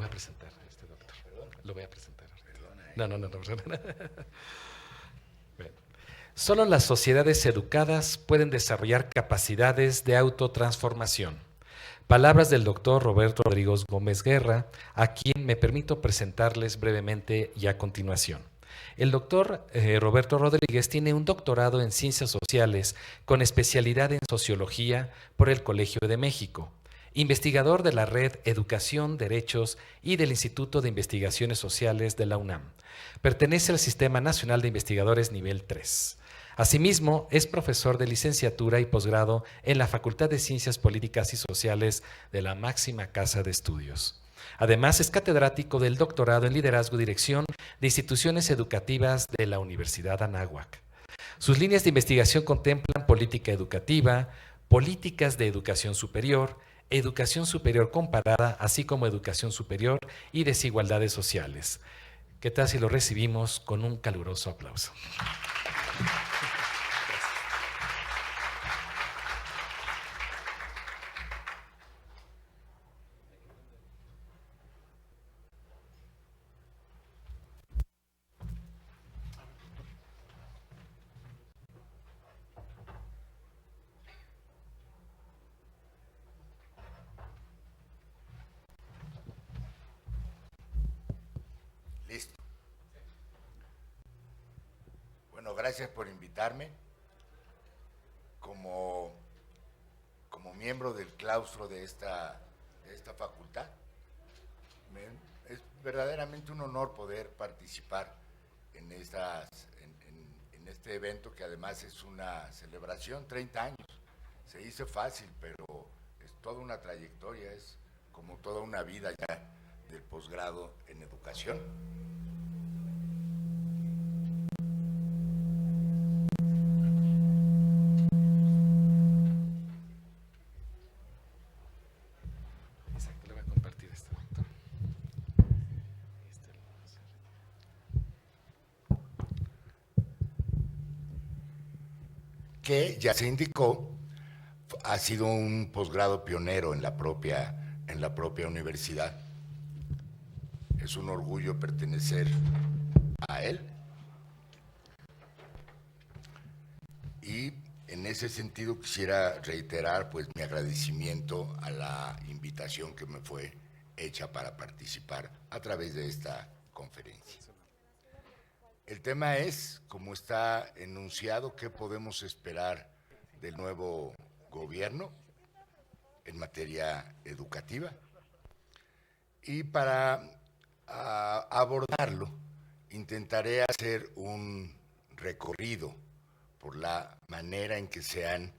a presentar, doctor. Lo voy a presentar. No. Bien. Solo las sociedades educadas pueden desarrollar capacidades de autotransformación. Palabras del doctor Roberto Rodríguez Gómez Guerra, a quien me permito presentarles brevemente y a continuación. El doctor Roberto Rodríguez tiene un doctorado en Ciencias Sociales con especialidad en Sociología por el Colegio de México, investigador de la Red Educación, Derechos y del Instituto de Investigaciones Sociales de la UNAM. Pertenece al Sistema Nacional de Investigadores Nivel 3. Asimismo, es profesor de licenciatura y posgrado en la Facultad de Ciencias Políticas y Sociales de la máxima casa de estudios. Además, es catedrático del doctorado en Liderazgo y Dirección de Instituciones Educativas de la Universidad Anáhuac. Sus líneas de investigación contemplan política educativa, políticas de educación superior comparada, así como educación superior y desigualdades sociales. ¿Qué tal si lo recibimos con un caluroso aplauso? Listo. Bueno, gracias por invitarme. Como miembro del claustro de esta facultad, es verdaderamente un honor poder participar en este evento, que además es una celebración, 30 años. Se dice fácil, pero es toda una trayectoria, es como toda una vida ya del posgrado en educación. Exacto, le voy a compartir esto, doctor. Que ya se indicó, ha sido un posgrado pionero en la propia universidad. Es un orgullo pertenecer a él. Y en ese sentido quisiera reiterar pues mi agradecimiento a la invitación que me fue hecha para participar a través de esta conferencia. El tema es, como está enunciado, qué podemos esperar del nuevo gobierno en materia educativa. Y para abordarlo, intentaré hacer un recorrido por la manera en que se han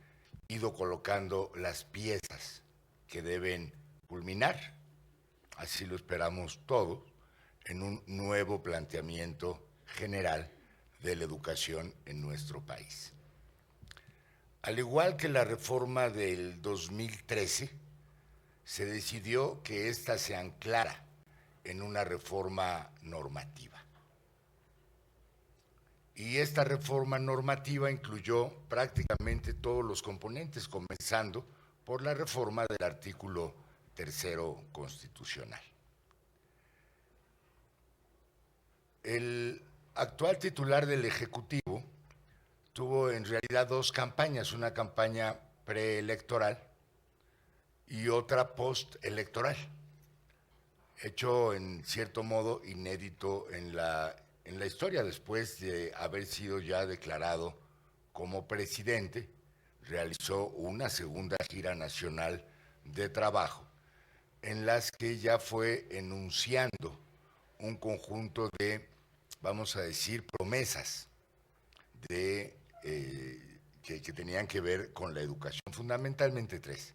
ido colocando las piezas que deben culminar, así lo esperamos todos, en un nuevo planteamiento general de la educación en nuestro país. Al igual que la reforma del 2013, se decidió que ésta se anclara en una reforma normativa. Y esta reforma normativa incluyó prácticamente todos los componentes, comenzando por la reforma del artículo 3º constitucional. El actual titular del Ejecutivo tuvo en realidad dos campañas, una campaña preelectoral y otra postelectoral, hecho en cierto modo inédito en la historia. Después de haber sido ya declarado como presidente, realizó una segunda gira nacional de trabajo, en las que ya fue enunciando un conjunto de, vamos a decir, promesas que tenían que ver con la educación, fundamentalmente tres.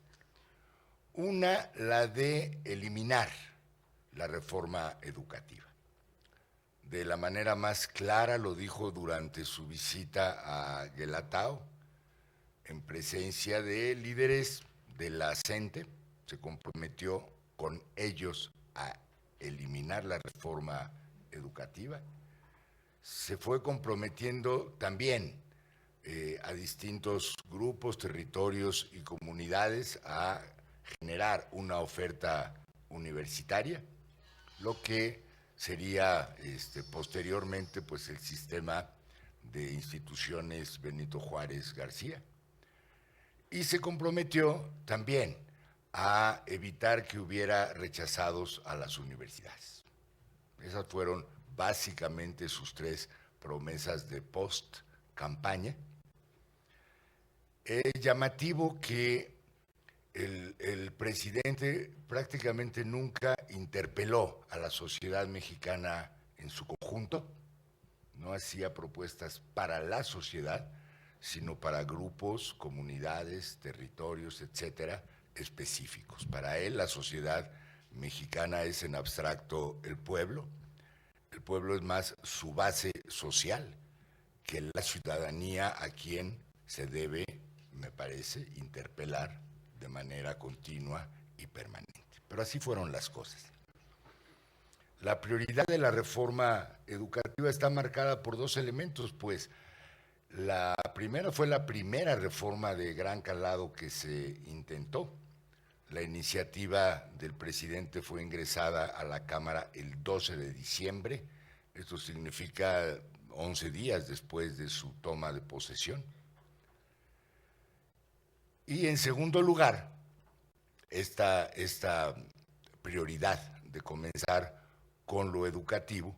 Una, la de eliminar la reforma educativa. De la manera más clara lo dijo durante su visita a Guelatao, en presencia de líderes de la CENTE, se comprometió con ellos a eliminar la reforma educativa. Se fue comprometiendo también a distintos grupos, territorios y comunidades a generar una oferta universitaria. lo que sería posteriormente pues el sistema de instituciones Benito Juárez García. Y se comprometió también a evitar que hubiera rechazados a las universidades. Esas fueron básicamente sus tres promesas de post-campaña. Es llamativo que el presidente prácticamente nunca interpeló a la sociedad mexicana en su conjunto, no hacía propuestas para la sociedad, sino para grupos, comunidades, territorios, etcétera, específicos. Para él, la sociedad mexicana es en abstracto el pueblo es más su base social que la ciudadanía a quien se debe, me parece, interpelar de manera continua y permanente. Pero así fueron las cosas. La prioridad de la reforma educativa está marcada por dos elementos, pues la primera fue la primera reforma de gran calado que se intentó. La iniciativa del presidente fue ingresada a la Cámara el 12 de diciembre, esto significa 11 días después de su toma de posesión. Y en segundo lugar, esta prioridad de comenzar con lo educativo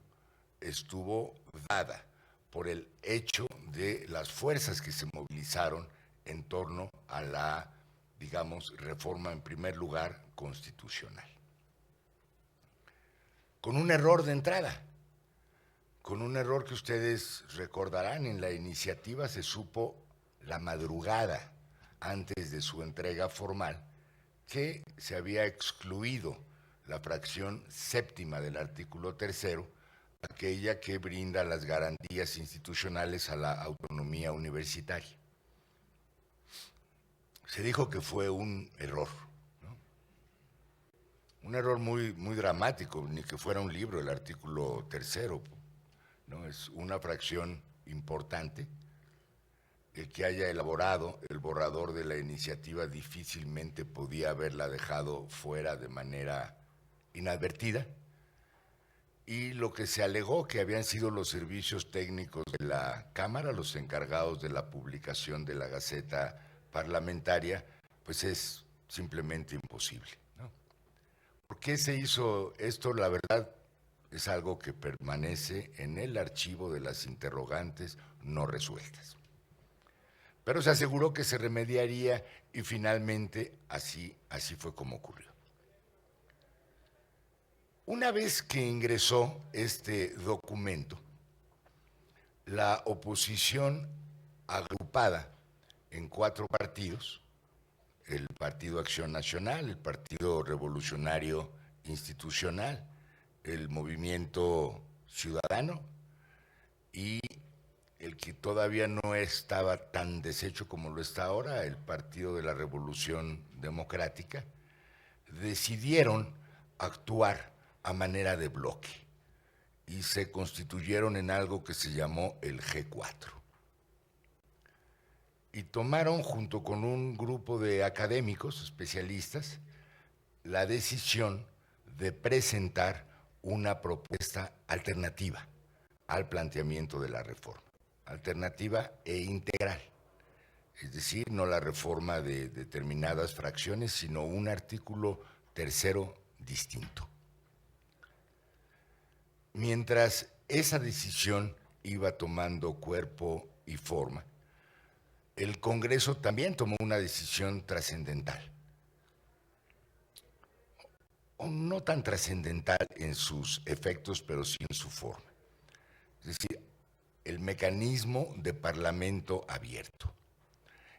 estuvo dada por el hecho de las fuerzas que se movilizaron en torno a la, digamos, reforma en primer lugar constitucional. Con un error de entrada, con un error que ustedes recordarán, en la iniciativa se supo la madrugada antes de su entrega formal que se había excluido la fracción séptima del artículo 3º, aquella que brinda las garantías institucionales a la autonomía universitaria. Se dijo que fue un error, ¿no? Un error muy, muy dramático, ni que fuera un libro el artículo 3º, ¿no? Es una fracción importante. El que haya elaborado el borrador de la iniciativa difícilmente podía haberla dejado fuera de manera inadvertida, y lo que se alegó que habían sido los servicios técnicos de la Cámara los encargados de la publicación de la Gaceta Parlamentaria, pues es simplemente imposible, ¿no? ¿Por qué se hizo esto? La verdad es algo que permanece en el archivo de las interrogantes no resueltas. Pero se aseguró que se remediaría y finalmente así fue como ocurrió. Una vez que ingresó este documento, la oposición agrupada en 4 partidos, el Partido Acción Nacional, el Partido Revolucionario Institucional, el Movimiento Ciudadano y el que todavía no estaba tan deshecho como lo está ahora, el Partido de la Revolución Democrática, decidieron actuar a manera de bloque y se constituyeron en algo que se llamó el G4. Y tomaron, junto con un grupo de académicos especialistas, la decisión de presentar una propuesta alternativa al planteamiento de la reforma, alternativa e integral, es decir, no la reforma de determinadas fracciones, sino un artículo 3º distinto. Mientras esa decisión iba tomando cuerpo y forma, el Congreso también tomó una decisión trascendental, o no tan trascendental en sus efectos, pero sí en su forma. Es decir, el mecanismo de parlamento abierto.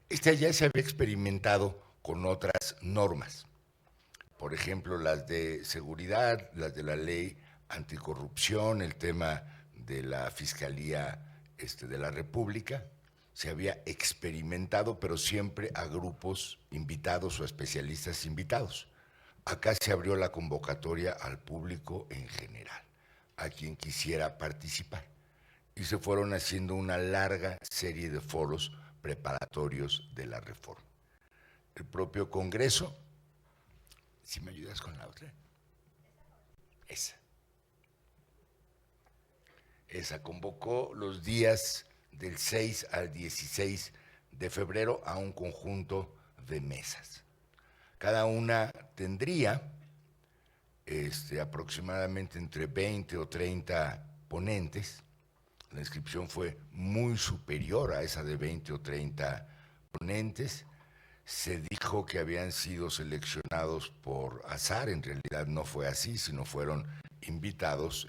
Ya se había experimentado con otras normas, por ejemplo, las de seguridad, las de la ley anticorrupción, el tema de la Fiscalía de la República. Se había experimentado, pero siempre a grupos invitados o especialistas invitados. Acá se abrió la convocatoria al público en general, a quien quisiera participar. Y se fueron haciendo una larga serie de foros preparatorios de la reforma. El propio Congreso, si me ayudas con la otra, esa. Esa convocó los días del 6 al 16 de febrero a un conjunto de mesas. Cada una tendría aproximadamente entre 20 o 30 ponentes. La inscripción fue muy superior a esa de 20 o 30 ponentes. Se dijo que habían sido seleccionados por azar, en realidad no fue así, sino fueron invitados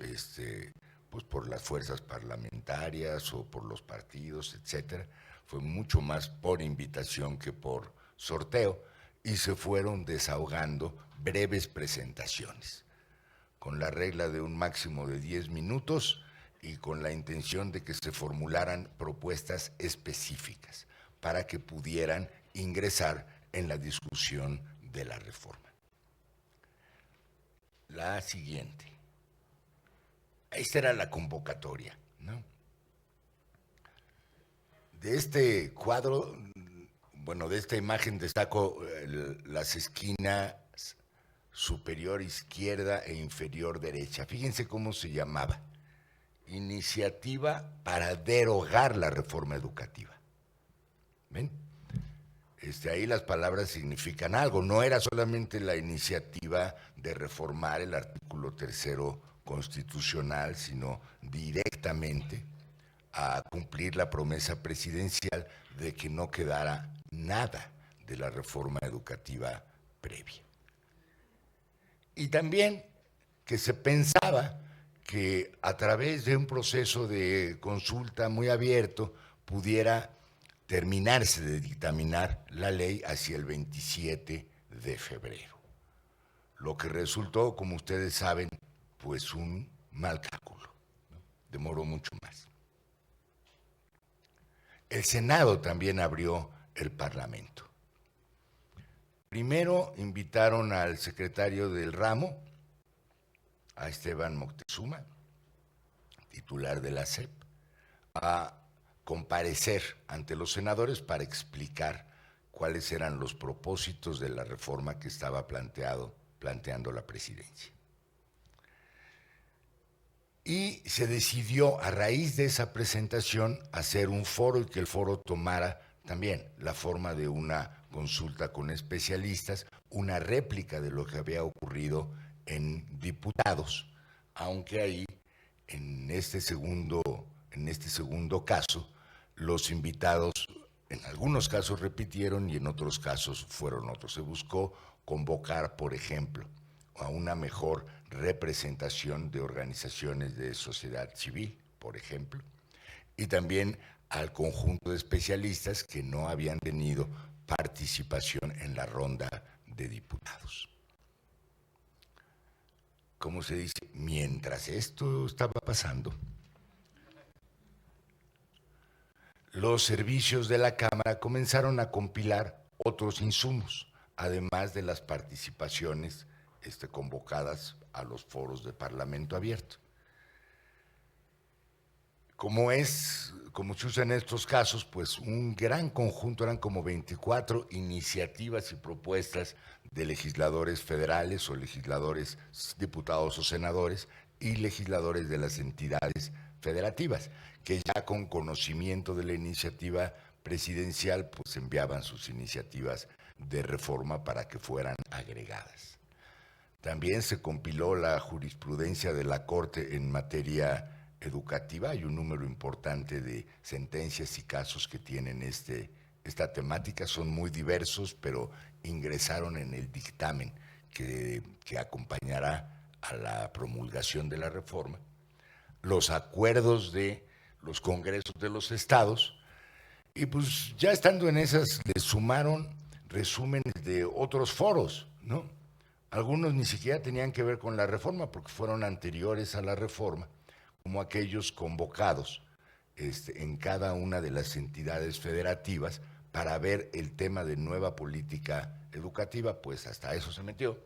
pues por las fuerzas parlamentarias o por los partidos, etcétera. Fue mucho más por invitación que por sorteo y se fueron desahogando breves presentaciones, con la regla de un máximo de 10 minutos y con la intención de que se formularan propuestas específicas para que pudieran ingresar en la discusión de la reforma. La siguiente. Esta era la convocatoria, ¿no? De este cuadro, bueno, de esta imagen destaco las esquinas superior izquierda e inferior derecha. Fíjense cómo se llamaba. Iniciativa para derogar la reforma educativa. ¿Ven? Ahí las palabras significan algo. No era solamente la iniciativa de reformar el artículo 3º constitucional, sino directamente a cumplir la promesa presidencial de que no quedara nada de la reforma educativa previa. Y también que se pensaba que a través de un proceso de consulta muy abierto pudiera terminarse de dictaminar la ley hacia el 27 de febrero. Lo que resultó, como ustedes saben, pues un mal cálculo, ¿no? Demoró mucho más. El Senado también abrió el Parlamento. Primero invitaron al secretario del ramo, a Esteban Moctezuma, titular de la SEP, a comparecer ante los senadores para explicar cuáles eran los propósitos de la reforma que estaba planteando la presidencia. Y se decidió, a raíz de esa presentación, hacer un foro y que el foro tomara también la forma de una consulta con especialistas, una réplica de lo que había ocurrido en diputados, aunque ahí, en este segundo caso, los invitados en algunos casos repitieron y en otros casos fueron otros. Se buscó convocar, por ejemplo, a una mejor representación de organizaciones de sociedad civil, por ejemplo, y también al conjunto de especialistas que no habían tenido participación en la ronda de diputados. ¿Cómo se dice? Mientras esto estaba pasando, los servicios de la Cámara comenzaron a compilar otros insumos, además de las participaciones convocadas a los foros de Parlamento abierto. Como se usa en estos casos, pues un gran conjunto, eran como 24 iniciativas y propuestas de legisladores federales o legisladores, diputados o senadores y legisladores de las entidades federativas, que ya con conocimiento de la iniciativa presidencial, pues enviaban sus iniciativas de reforma para que fueran agregadas. También se compiló la jurisprudencia de la Corte en materia educativa. Hay un número importante de sentencias y casos que tienen esta temática. Son muy diversos, pero ingresaron en el dictamen que acompañará a la promulgación de la reforma. Los acuerdos de los congresos de los estados, y pues ya estando en esas le sumaron resúmenes de otros foros, ¿no? Algunos ni siquiera tenían que ver con la reforma porque fueron anteriores a la reforma, como aquellos convocados en cada una de las entidades federativas para ver el tema de nueva política educativa, pues hasta eso se metió.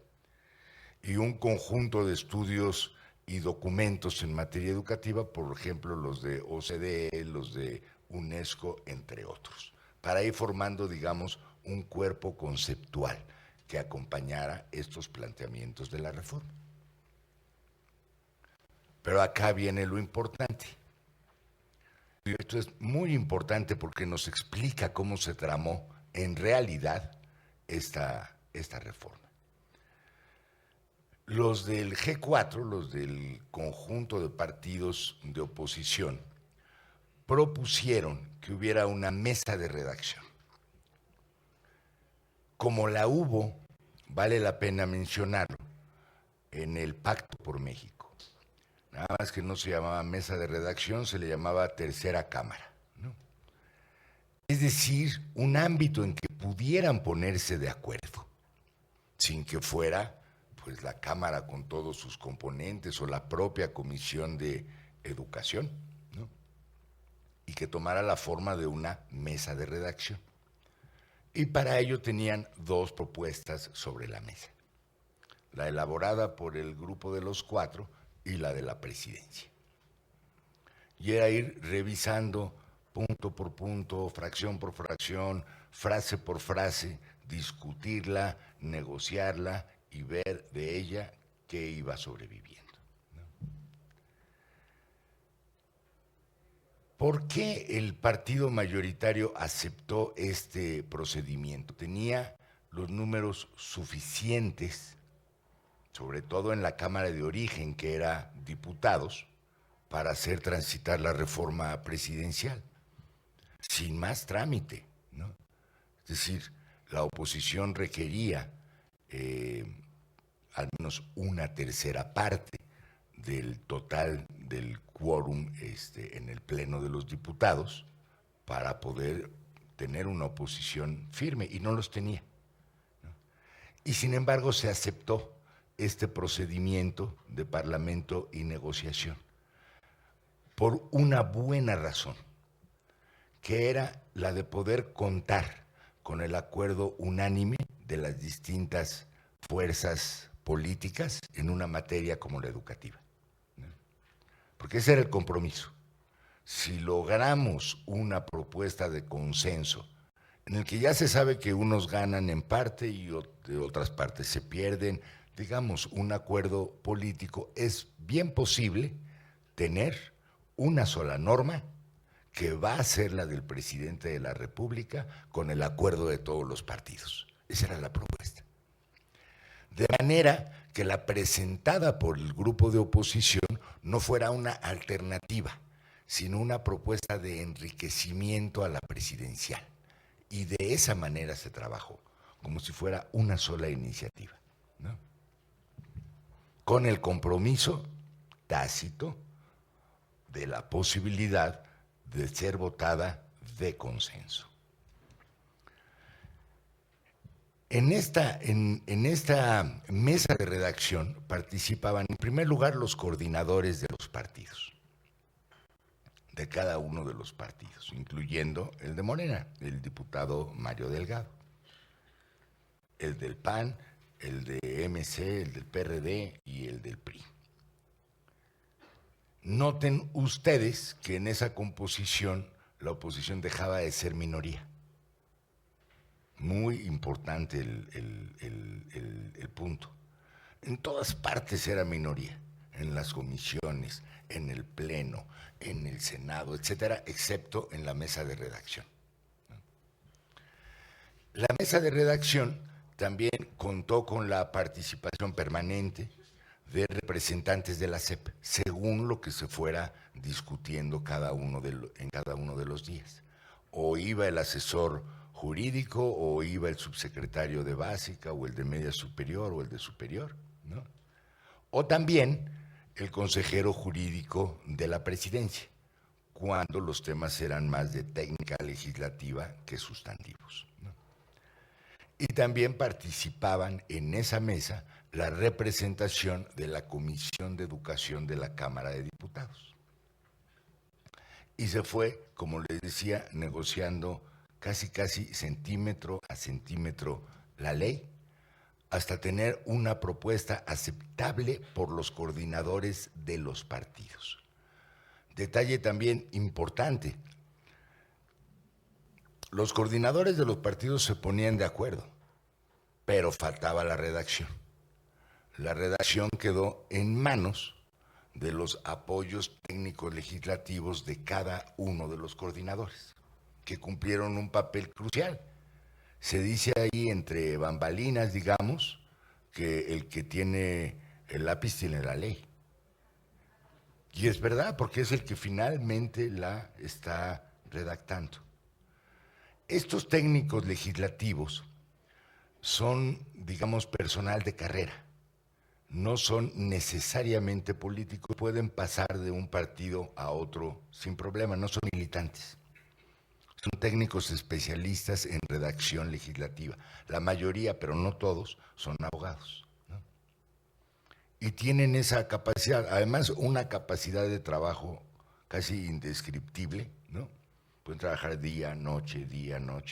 Y un conjunto de estudios y documentos en materia educativa, por ejemplo, los de OCDE, los de UNESCO, entre otros, para ir formando, digamos, un cuerpo conceptual que acompañara estos planteamientos de la reforma. Pero acá viene lo importante. Y esto es muy importante porque nos explica cómo se tramó en realidad esta reforma. Los del G4, los del conjunto de partidos de oposición, propusieron que hubiera una mesa de redacción. Como la hubo, vale la pena mencionarlo, en el Pacto por México. Nada más que no se llamaba mesa de redacción, se le llamaba tercera cámara, ¿no? Es decir, un ámbito en que pudieran ponerse de acuerdo, sin que fuera pues la Cámara con todos sus componentes o la propia Comisión de Educación, ¿no? Y que tomara la forma de una mesa de redacción. Y para ello tenían dos propuestas sobre la mesa: la elaborada por el grupo de los cuatro y la de la presidencia. Y era ir revisando punto por punto, fracción por fracción, frase por frase, discutirla, negociarla y ver de ella qué iba sobreviviendo, ¿no? ¿Por qué el partido mayoritario aceptó este procedimiento? Tenía los números suficientes, sobre todo en la Cámara de Origen, que era diputados, para hacer transitar la reforma presidencial, sin más trámite, ¿no? Es decir, la oposición requería al menos una tercera parte del total del quórum en el Pleno de los Diputados para poder tener una oposición firme, y no los tenía, ¿no? Y sin embargo se aceptó este procedimiento de parlamento y negociación por una buena razón, que era la de poder contar con el acuerdo unánime de las distintas fuerzas políticas en una materia como la educativa, ¿no? Porque ese era el compromiso. Si logramos una propuesta de consenso en el que ya se sabe que unos ganan en parte y de otras partes se pierden, digamos, un acuerdo político, es bien posible tener una sola norma que va a ser la del presidente de la República con el acuerdo de todos los partidos. Esa era la propuesta. De manera que la presentada por el grupo de oposición no fuera una alternativa, sino una propuesta de enriquecimiento a la presidencial. Y de esa manera se trabajó, como si fuera una sola iniciativa, ¿no? Con el compromiso tácito de la posibilidad de ser votada de consenso. En esta mesa de redacción participaban en primer lugar los coordinadores de los partidos, de cada uno de los partidos, incluyendo el de Morena, el diputado Mario Delgado, el del PAN, el de MC, el del PRD y el del PRI. Noten ustedes que en esa composición la oposición dejaba de ser minoría. Muy importante el punto. En todas partes era minoría, en las comisiones, en el Pleno, en el Senado, etcétera, excepto en la mesa de redacción. La mesa de redacción también contó con la participación permanente de representantes de la SEP, según lo que se fuera discutiendo en cada uno de los días. O iba el asesor jurídico, o iba el subsecretario de básica, o el de media superior, o el de superior, ¿no? O también el consejero jurídico de la presidencia, cuando los temas eran más de técnica legislativa que sustantivos, ¿no? Y también participaban en esa mesa la representación de la Comisión de Educación de la Cámara de Diputados. Y se fue, como les decía, negociando casi centímetro a centímetro la ley, hasta tener una propuesta aceptable por los coordinadores de los partidos. Detalle también importante: los coordinadores de los partidos se ponían de acuerdo, pero faltaba la redacción. La redacción quedó en manos de los apoyos técnicos legislativos de cada uno de los coordinadores, que cumplieron un papel crucial. Se dice ahí entre bambalinas, digamos, que el que tiene el lápiz tiene la ley. Y es verdad, porque es el que finalmente la está redactando. Estos técnicos legislativos son, digamos, personal de carrera. No son necesariamente políticos, pueden pasar de un partido a otro sin problema, no son militantes. Son técnicos especialistas en redacción legislativa. La mayoría, pero no todos, son abogados, ¿no? Y tienen esa capacidad, además una capacidad de trabajo casi indescriptible, ¿no? Pueden trabajar día, noche,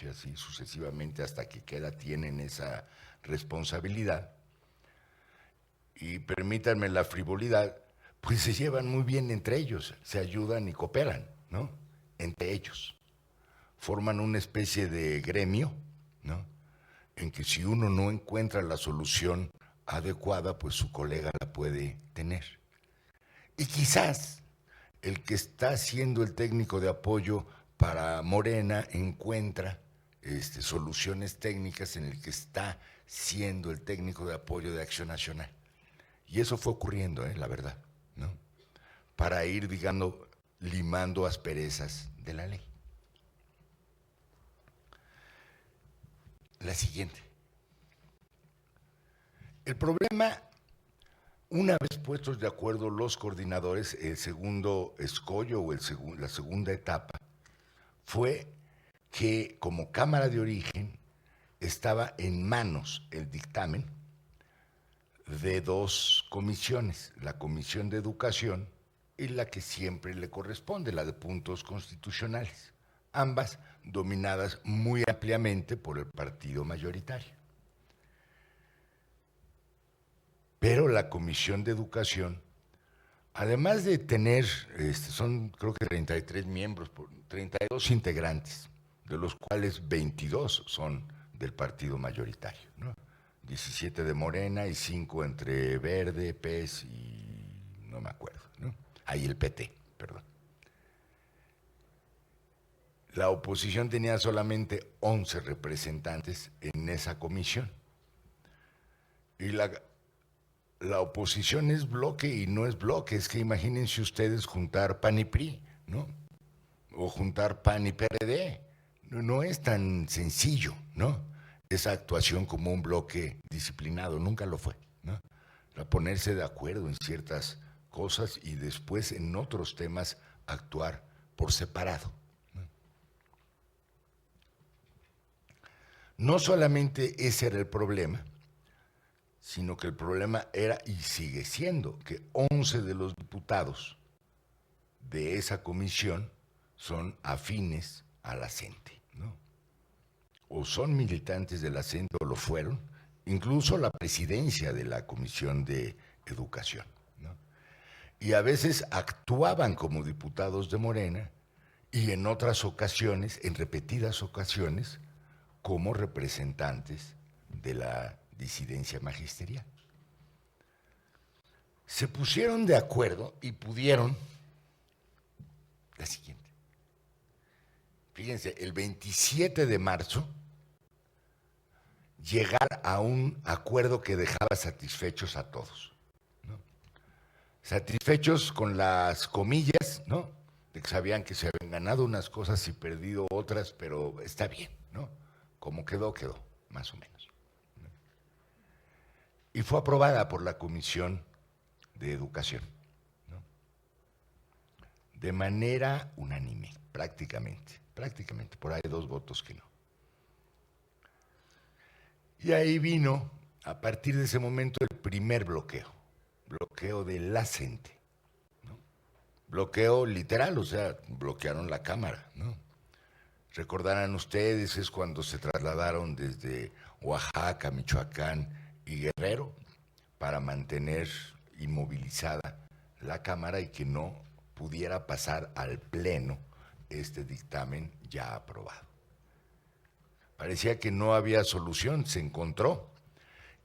así sucesivamente hasta que tienen esa responsabilidad. Y permítanme la frivolidad, pues se llevan muy bien entre ellos, se ayudan y cooperan, ¿no? Entre ellos. Forman una especie de gremio, ¿no? En que si uno no encuentra la solución adecuada, pues su colega la puede tener. Y quizás el que está siendo el técnico de apoyo para Morena encuentra soluciones técnicas en el que está siendo el técnico de apoyo de Acción Nacional. Y eso fue ocurriendo, la verdad, ¿no? Para ir, digamos, limando asperezas de la ley. La siguiente. El problema, una vez puestos de acuerdo los coordinadores, el segundo escollo o la segunda etapa, fue que como Cámara de Origen estaba en manos el dictamen de dos comisiones, la Comisión de Educación y la que siempre le corresponde, la de puntos constitucionales, ambas dominadas muy ampliamente por el partido mayoritario. Pero la Comisión de Educación, además de tener, son creo que 33 miembros, 32 integrantes, de los cuales 22 son del partido mayoritario, ¿no? 17 de Morena y 5 entre Verde, PES y no me acuerdo, ¿no? Ahí el PT, perdón. La oposición tenía solamente 11 representantes en esa comisión. Y la oposición es bloque y no es bloque. Es que imagínense ustedes juntar PAN y PRI, ¿no? O juntar PAN y PRD. No es tan sencillo, ¿no? Esa actuación como un bloque disciplinado, nunca lo fue, ¿no? Para ponerse de acuerdo en ciertas cosas y después en otros temas actuar por separado. No solamente ese era el problema, sino que el problema era y sigue siendo que 11 de los diputados de esa comisión son afines a la CENTE, ¿no? O son militantes de la CENTE o lo fueron, incluso la presidencia de la Comisión de Educación, ¿no? Y a veces actuaban como diputados de Morena y en otras ocasiones, en repetidas ocasiones, como representantes de la disidencia magisterial. Se pusieron de acuerdo y pudieron, la siguiente, fíjense, el 27 de marzo, llegar a un acuerdo que dejaba satisfechos a todos, ¿no? Satisfechos con las comillas, ¿no? De que sabían que se habían ganado unas cosas y perdido otras, pero está bien, ¿no? Como quedó, quedó, más o menos. Y fue aprobada por la Comisión de Educación, ¿no? De manera unánime, prácticamente, por ahí 2 votos que no. Y ahí vino, a partir de ese momento, el primer bloqueo de la CENTE, ¿no? Bloqueo literal, o sea, bloquearon la Cámara, ¿no? Recordarán ustedes, es cuando se trasladaron desde Oaxaca, Michoacán y Guerrero para mantener inmovilizada la Cámara y que no pudiera pasar al Pleno este dictamen ya aprobado. Parecía que no había solución, se encontró,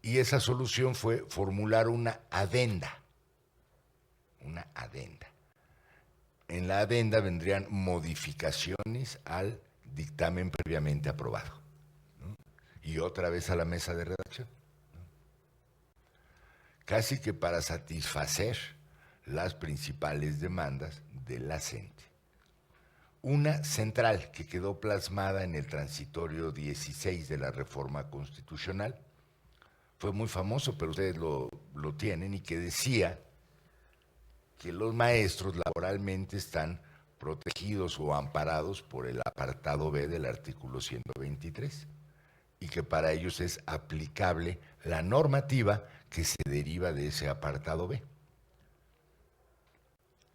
y esa solución fue formular una adenda adenda. En la adenda vendrían modificaciones al dictamen previamente aprobado, ¿no? Y otra vez a la mesa de redacción, ¿no? Casi que para satisfacer las principales demandas de la CENTE. Una central que quedó plasmada en el transitorio 16 de la reforma constitucional, fue muy famoso, pero ustedes lo tienen, y que decía que los maestros laboralmente están protegidos o amparados por el apartado B del artículo 123 y que para ellos es aplicable la normativa que se deriva de ese apartado B.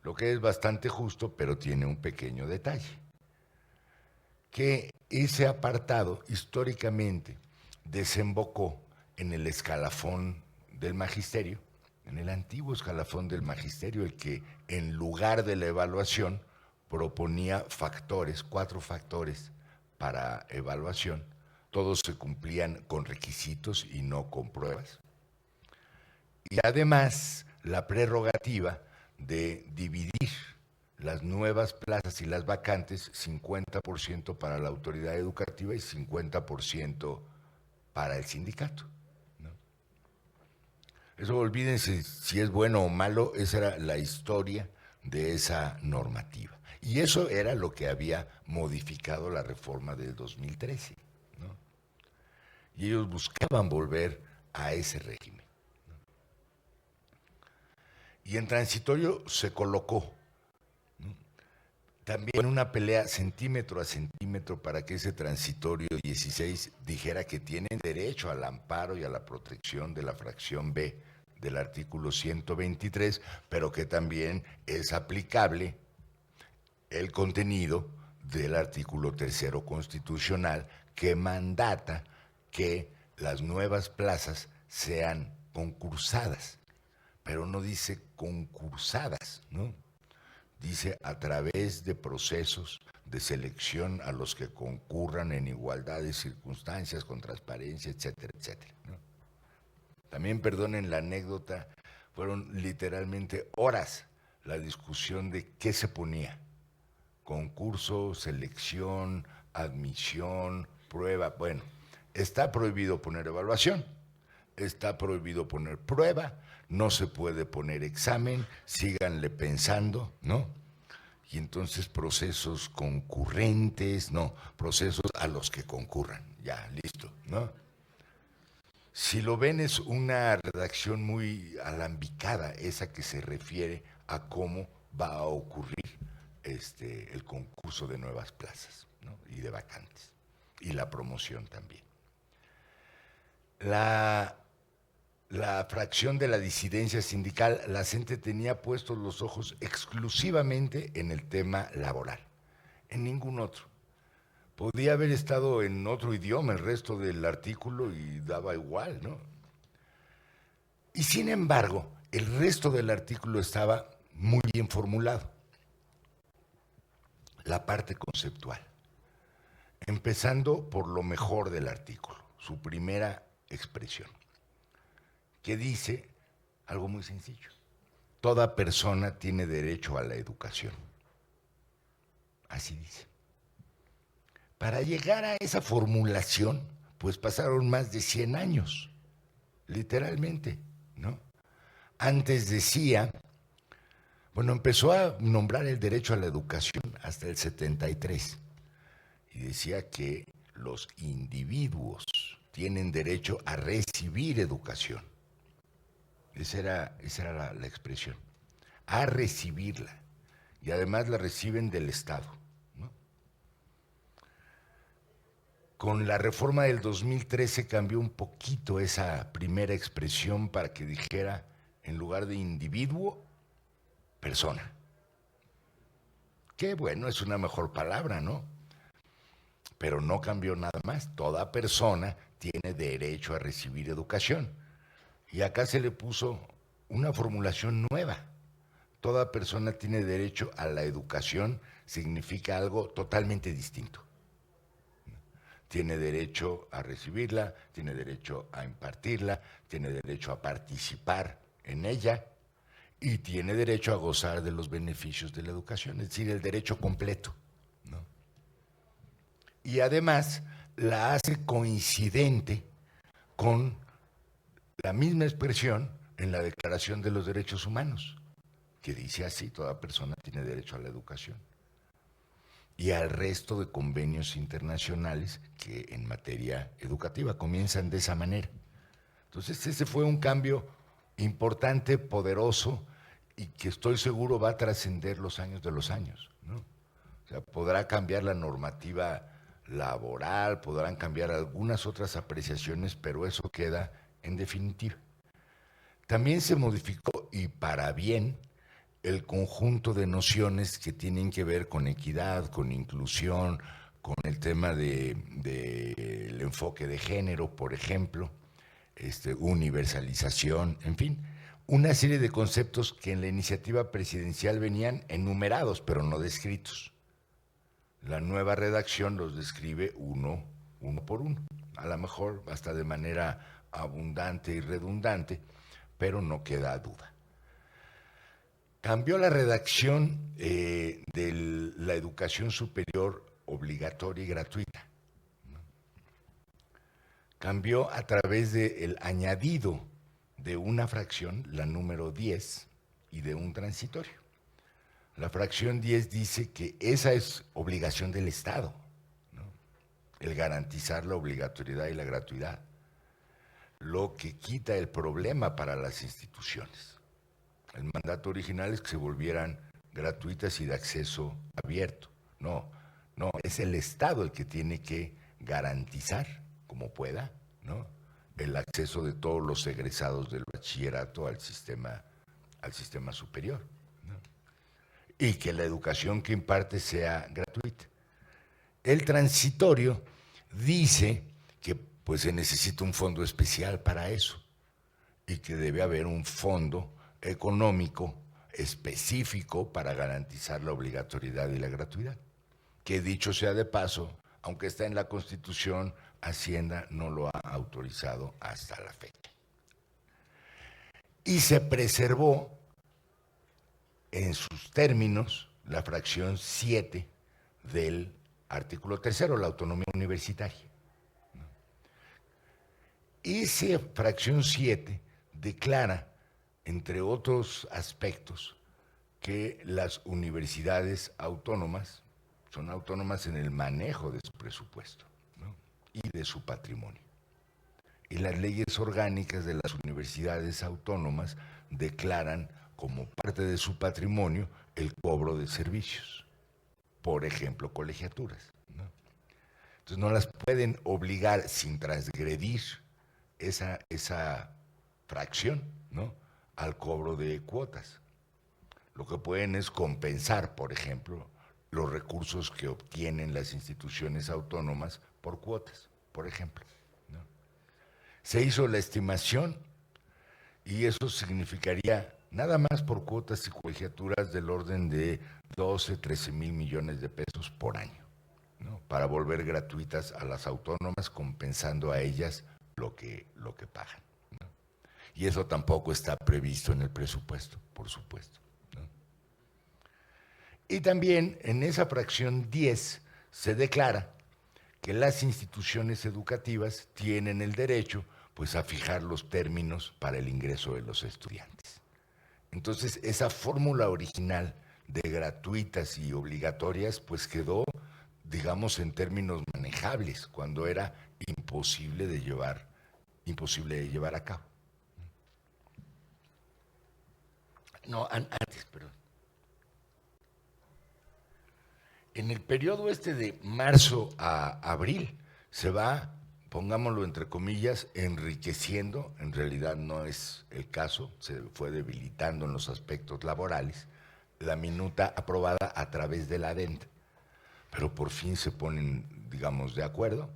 Lo que es bastante justo, pero tiene un pequeño detalle, que ese apartado históricamente desembocó en el escalafón del magisterio, en el antiguo escalafón del magisterio, el que en lugar de la evaluación proponía factores, 4 factores para evaluación, todos se cumplían con requisitos y no con pruebas. Y además la prerrogativa de dividir las nuevas plazas y las vacantes, 50% para la autoridad educativa y 50% para el sindicato, ¿no? Eso, olvídense si es bueno o malo, esa era la historia de esa normativa. Y eso era lo que había modificado la reforma del 2013, ¿no? Y ellos buscaban volver a ese régimen, ¿no? Y en transitorio se colocó, ¿no?, también una pelea centímetro a centímetro para que ese transitorio 16 dijera que tienen derecho al amparo y a la protección de la fracción B del artículo 123, pero que también es aplicable el contenido del artículo 3 constitucional que mandata que las nuevas plazas sean concursadas, pero no dice concursadas, ¿no? Dice a través de procesos de selección a los que concurran en igualdad de circunstancias, con transparencia, etcétera, etcétera, ¿no? También, perdonen la anécdota, fueron literalmente horas la discusión de qué se ponía: concurso, selección, admisión, prueba. Bueno, está prohibido poner evaluación, está prohibido poner prueba, no se puede poner examen, síganle pensando, ¿no? Y entonces procesos concurrentes, no, procesos a los que concurran, ya, listo, ¿no? Si lo ven, es una redacción muy alambicada, esa que se refiere a cómo va a ocurrir el concurso de nuevas plazas, ¿no?, y de vacantes, y la promoción también. La fracción de la disidencia sindical, la CENTE tenía puestos los ojos exclusivamente en el tema laboral, en ningún otro. Podía haber estado en otro idioma el resto del artículo y daba igual, ¿no? Y sin embargo, el resto del artículo estaba muy bien formulado. La parte conceptual, empezando por lo mejor del artículo, su primera expresión, que dice algo muy sencillo: toda persona tiene derecho a la educación. Así dice. Para llegar a esa formulación, pues pasaron más de 100 años, literalmente, ¿no? Antes decía, bueno, empezó a nombrar el derecho a la educación hasta el 73, y decía que los individuos tienen derecho a recibir educación. Esa era la expresión, a recibirla, y además la reciben del Estado, ¿no? Con la reforma del 2013 cambió un poquito esa primera expresión para que dijera, en lugar de individuo, persona. Que bueno, es una mejor palabra, ¿no? Pero no cambió nada más. Toda persona tiene derecho a recibir educación. Y acá se le puso una formulación nueva. Toda persona tiene derecho a la educación, significa algo totalmente distinto. Tiene derecho a recibirla, tiene derecho a impartirla, tiene derecho a participar en ella, y tiene derecho a gozar de los beneficios de la educación, es decir, el derecho completo, ¿no? Y además la hace coincidente con la misma expresión en la Declaración de los Derechos Humanos, que dice así: toda persona tiene derecho a la educación, y al resto de convenios internacionales que en materia educativa comienzan de esa manera. Entonces ese fue un cambio importante, poderoso, y que estoy seguro va a trascender los años de los años, ¿no? O sea, podrá cambiar la normativa laboral, podrán cambiar algunas otras apreciaciones, pero eso queda en definitiva. También se modificó, y para bien, el conjunto de nociones que tienen que ver con equidad, con inclusión, con el tema del enfoque de género, por ejemplo, universalización, en fin, una serie de conceptos que en la iniciativa presidencial venían enumerados, pero no descritos. La nueva redacción los describe uno por uno, a lo mejor hasta de manera abundante y redundante, pero no queda duda. Cambió la redacción de la educación superior obligatoria y gratuita. Cambió a través del añadido de una fracción, la número 10, y de un transitorio. La fracción 10 dice que esa es obligación del Estado, ¿no? El garantizar la obligatoriedad y la gratuidad, lo que quita el problema para las instituciones. El mandato original es que se volvieran gratuitas y de acceso abierto. No, es el Estado el que tiene que garantizar, como pueda, ¿no?, el acceso de todos los egresados del bachillerato al sistema superior, ¿no?, y que la educación que imparte sea gratuita. El transitorio dice que pues se necesita un fondo especial para eso y que debe haber un fondo económico específico para garantizar la obligatoriedad y la gratuidad, que dicho sea de paso, aunque está en la Constitución, Hacienda no lo ha autorizado hasta la fecha. Y se preservó en sus términos la fracción 7 del artículo 3, la autonomía universitaria. Esa fracción 7 declara, entre otros aspectos, que las universidades autónomas son autónomas en el manejo de su presupuesto, ¿no?, y de su patrimonio. Y las leyes orgánicas de las universidades autónomas declaran como parte de su patrimonio el cobro de servicios, por ejemplo, colegiaturas, ¿no? Entonces no las pueden obligar sin transgredir esa fracción, ¿no?, al cobro de cuotas. Lo que pueden es compensar, por ejemplo, los recursos que obtienen las instituciones autónomas por cuotas, por ejemplo, ¿no? Se hizo la estimación y eso significaría nada más por cuotas y colegiaturas del orden de 12, 13 mil millones de pesos por año, ¿no?, para volver gratuitas a las autónomas, compensando a ellas lo que pagan, ¿no? Y eso tampoco está previsto en el presupuesto, por supuesto, ¿no? Y también en esa fracción 10 se declara que las instituciones educativas tienen el derecho, pues, a fijar los términos para el ingreso de los estudiantes. Entonces, esa fórmula original de gratuitas y obligatorias, pues quedó, digamos, en términos manejables, cuando era imposible de llevar a cabo. No, antes, perdón. En el periodo de marzo a abril se va, pongámoslo entre comillas, enriqueciendo, en realidad no es el caso, se fue debilitando en los aspectos laborales, la minuta aprobada a través de la ADENT, pero por fin se ponen, digamos, de acuerdo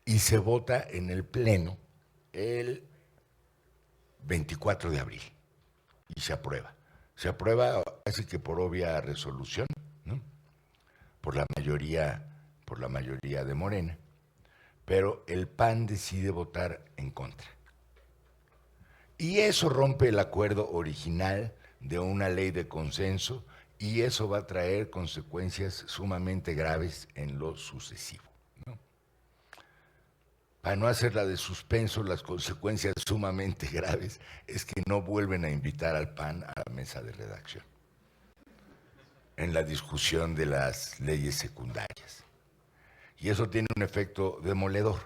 y se vota en el Pleno el 24 de abril y se aprueba. Se aprueba casi que por obvia resolución, ¿no?, por la mayoría de Morena, pero el PAN decide votar en contra. Y eso rompe el acuerdo original de una ley de consenso y eso va a traer consecuencias sumamente graves en lo sucesivo, ¿no? Para no hacerla de suspenso, las consecuencias sumamente graves es que no vuelven a invitar al PAN a la mesa de redacción en la discusión de las leyes secundarias. Y eso tiene un efecto demoledor,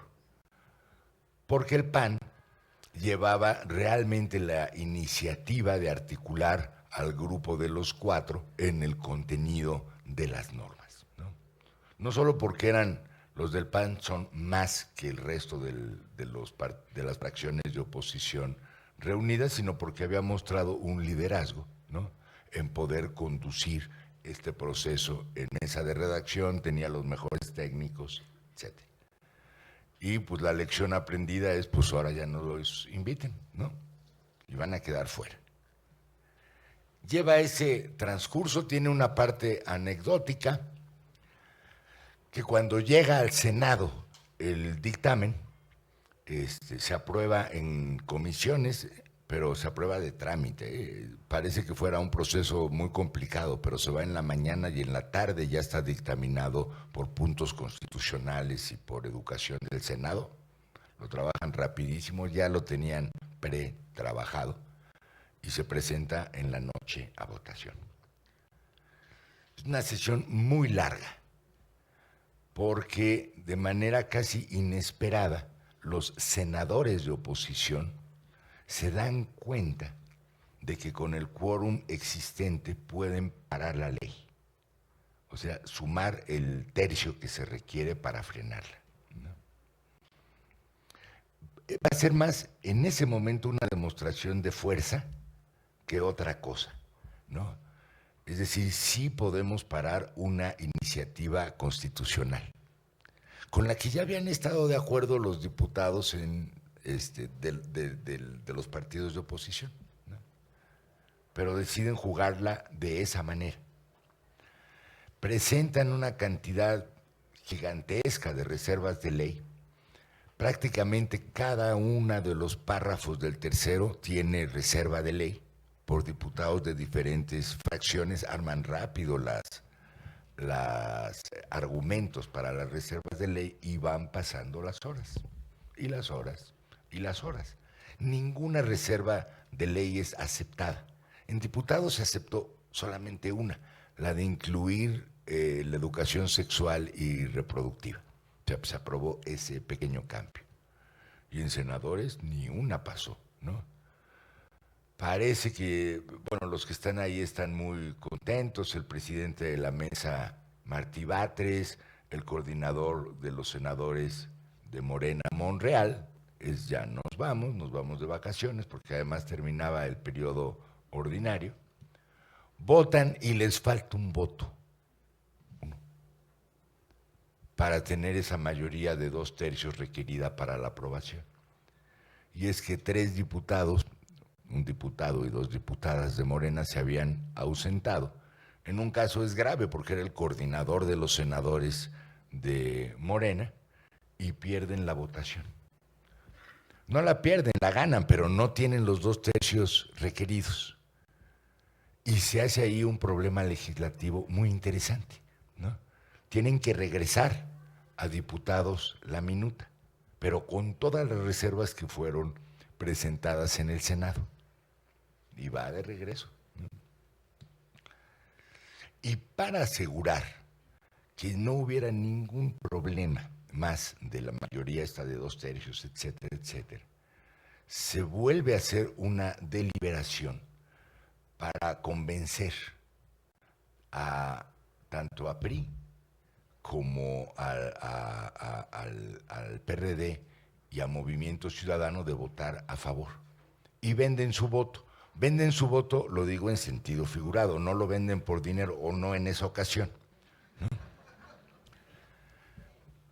porque el PAN llevaba realmente la iniciativa de articular al grupo de los cuatro en el contenido de las normas, ¿no? No solo porque los del PAN son más que el resto de las fracciones de oposición reunidas, sino porque había mostrado un liderazgo, ¿no?, en poder conducir este proceso en mesa de redacción, tenía los mejores técnicos, etc. Y pues la lección aprendida es, pues ahora ya no los inviten, ¿no? Y van a quedar fuera. Lleva ese transcurso, tiene una parte anecdótica, que cuando llega al Senado el dictamen, se aprueba en comisiones, pero se aprueba de trámite. Parece que fuera un proceso muy complicado, pero se va en la mañana y en la tarde ya está dictaminado por puntos constitucionales y por educación del Senado. Lo trabajan rapidísimo, ya lo tenían pre-trabajado y se presenta en la noche a votación. Es una sesión muy larga, porque de manera casi inesperada los senadores de oposición se dan cuenta de que con el quórum existente pueden parar la ley, o sea, sumar el tercio que se requiere para frenarla, ¿no? Va a ser más en ese momento una demostración de fuerza que otra cosa, ¿no? Es decir, sí podemos parar una iniciativa constitucional, con la que ya habían estado de acuerdo los diputados de los partidos de oposición, ¿no? Pero deciden jugarla de esa manera. Presentan una cantidad gigantesca de reservas de ley. Prácticamente cada uno de los párrafos del tercero tiene reserva de ley. Por diputados de diferentes fracciones arman rápido los argumentos para las reservas de ley y van pasando las horas, y las horas, y las horas. Ninguna reserva de ley es aceptada. En diputados se aceptó solamente una, la de incluir la educación sexual y reproductiva. O sea, se aprobó ese pequeño cambio. Y en senadores ni una pasó, ¿no? Parece que, bueno, los que están ahí están muy contentos, el presidente de la mesa, Martí Batres, el coordinador de los senadores de Morena, Monreal, ya nos vamos de vacaciones, porque además terminaba el periodo ordinario, votan y les falta un voto, uno, para tener esa mayoría de 2/3 requerida para la aprobación. Y es que 3 diputados, un diputado y 2 diputadas de Morena se habían ausentado. En un caso es grave porque era el coordinador de los senadores de Morena y pierden la votación. No la pierden, la ganan, pero no tienen los 2/3 requeridos. Y se hace ahí un problema legislativo muy interesante, ¿no? Tienen que regresar a diputados la minuta, pero con todas las reservas que fueron presentadas en el Senado. Y va de regreso, ¿no? Y para asegurar que no hubiera ningún problema más de la mayoría esta de 2/3, etcétera, etcétera, se vuelve a hacer una deliberación para convencer tanto a PRI como al PRD y a Movimiento Ciudadano de votar a favor. Y venden su voto. Venden su voto, lo digo en sentido figurado, no lo venden por dinero o no en esa ocasión, ¿no?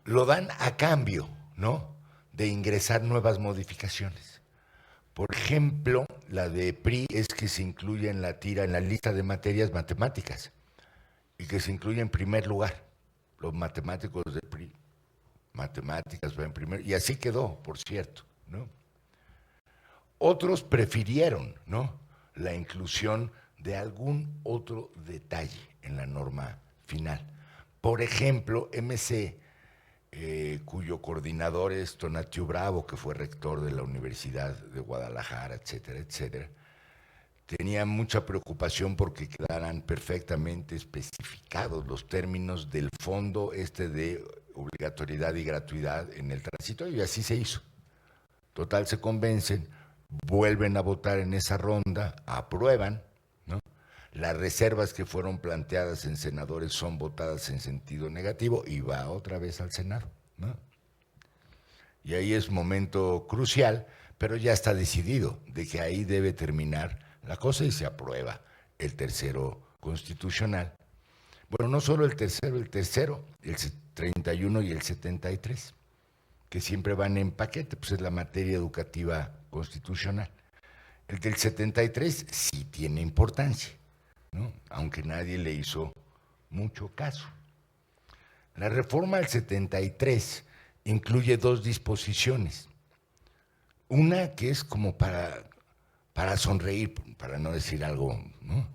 Lo dan a cambio, ¿no?, de ingresar nuevas modificaciones. Por ejemplo, la de PRI es que se incluye en la lista de materias matemáticas y que se incluye en primer lugar. Los matemáticos de PRI, matemáticas va en primer, y así quedó, por cierto, ¿no? Otros prefirieron, ¿no?, la inclusión de algún otro detalle en la norma final. Por ejemplo, MC, cuyo coordinador es Tonatiuh Bravo, que fue rector de la Universidad de Guadalajara, etcétera, etcétera, tenía mucha preocupación porque quedaran perfectamente especificados los términos del fondo de obligatoriedad y gratuidad en el transitorio, y así se hizo. Total, se convencen, vuelven a votar en esa ronda, aprueban, ¿no? Las reservas que fueron planteadas en senadores son votadas en sentido negativo y va otra vez al Senado, ¿no? Y ahí es momento crucial, pero ya está decidido de que ahí debe terminar la cosa y se aprueba el tercero constitucional. Bueno, no solo el tercero, el 31 y el 73, que siempre van en paquete, pues es la materia educativa constitucional. El del 73 sí tiene importancia, ¿no? Aunque nadie le hizo mucho caso. La reforma del 73 incluye dos disposiciones. Una que es como para sonreír, para no decir algo, ¿no?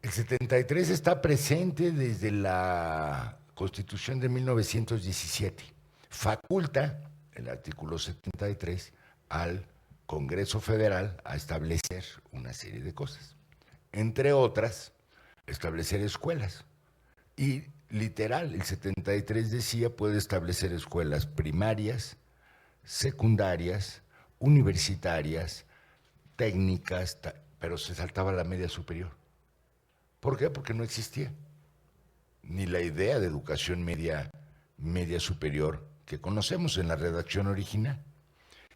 El 73 está presente desde la Constitución de 1917. Faculta, el artículo 73, al Congreso Federal a establecer una serie de cosas. Entre otras, establecer escuelas. Y literal, el 73 decía, puede establecer escuelas primarias, secundarias, universitarias, técnicas, pero se saltaba la media superior. ¿Por qué? Porque no existía ni la idea de educación media superior que conocemos en la redacción original.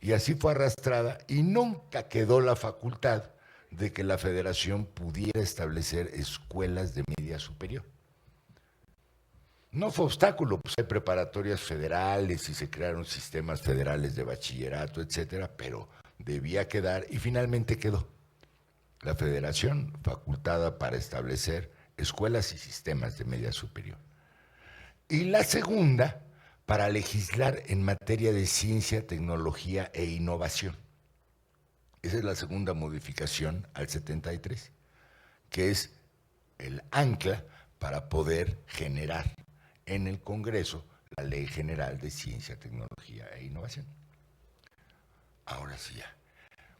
Y así fue arrastrada y nunca quedó la facultad de que la federación pudiera establecer escuelas de media superior. No fue obstáculo, pues hay preparatorias federales y se crearon sistemas federales de bachillerato, etcétera, pero debía quedar y finalmente quedó la federación facultada para establecer escuelas y sistemas de media superior. Y la segunda, para legislar en materia de ciencia, tecnología e innovación. Esa es la segunda modificación al 73, que es el ancla para poder generar en el Congreso la Ley General de Ciencia, Tecnología e Innovación. Ahora sí ya.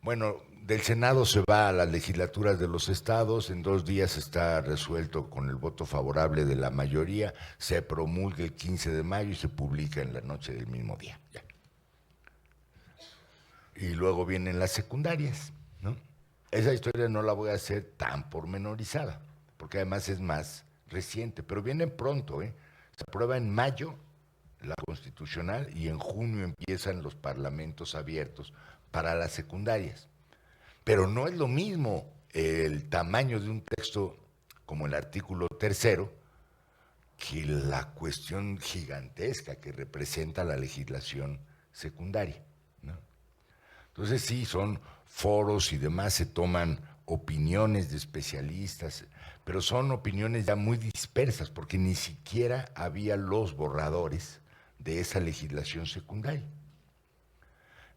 Bueno, del Senado se va a las legislaturas de los estados, en 2 días está resuelto con el voto favorable de la mayoría, se promulga el 15 de mayo y se publica en la noche del mismo día. Ya. Y luego vienen las secundarias, ¿no? Esa historia no la voy a hacer tan pormenorizada, porque además es más reciente, pero vienen pronto, ¿eh? Se aprueba en mayo la constitucional y en junio empiezan los parlamentos abiertos para las secundarias. Pero no es lo mismo el tamaño de un texto como el artículo 3 que la cuestión gigantesca que representa la legislación secundaria, ¿no? Entonces sí, son foros y demás, se toman opiniones de especialistas, pero son opiniones ya muy dispersas porque ni siquiera había los borradores de esa legislación secundaria.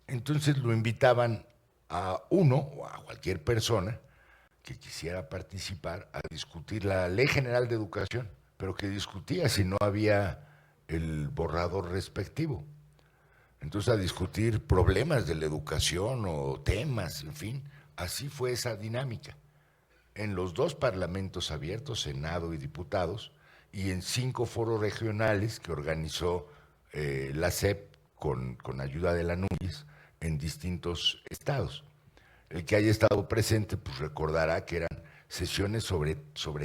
Entonces lo invitaban a uno o a cualquier persona que quisiera participar a discutir la Ley General de Educación, pero que discutía si no había el borrador respectivo. Entonces a discutir problemas de la educación o temas, en fin, así fue esa dinámica. En los 2 parlamentos abiertos, Senado y Diputados, y en 5 foros regionales que organizó la SEP con ayuda de la NUYES en distintos estados. El que haya estado presente pues recordará que eran sesiones sobre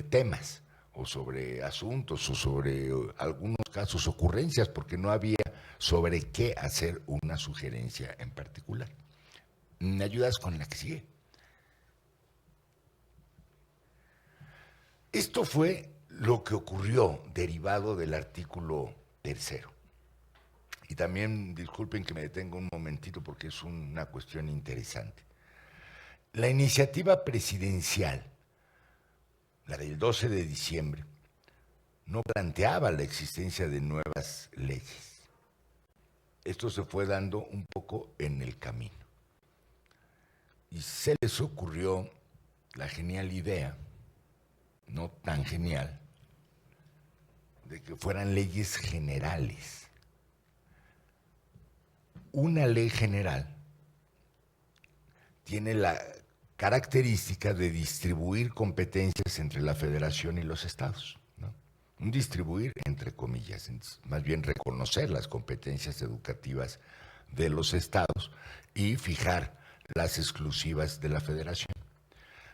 temas o sobre asuntos o sobre algunos casos, ocurrencias, porque no había sobre qué hacer una sugerencia en particular. ¿Me ayudas con la que sigue? Esto fue lo que ocurrió derivado del artículo 3. Y también disculpen que me detenga un momentito porque es una cuestión interesante. La iniciativa presidencial, la del 12 de diciembre, no planteaba la existencia de nuevas leyes. Esto se fue dando un poco en el camino. Y se les ocurrió la genial idea, no tan genial, de que fueran leyes generales. Una ley general tiene la característica de distribuir competencias entre la federación y los estados, ¿no? Un distribuir entre comillas, más bien reconocer las competencias educativas de los estados y fijar las exclusivas de la federación.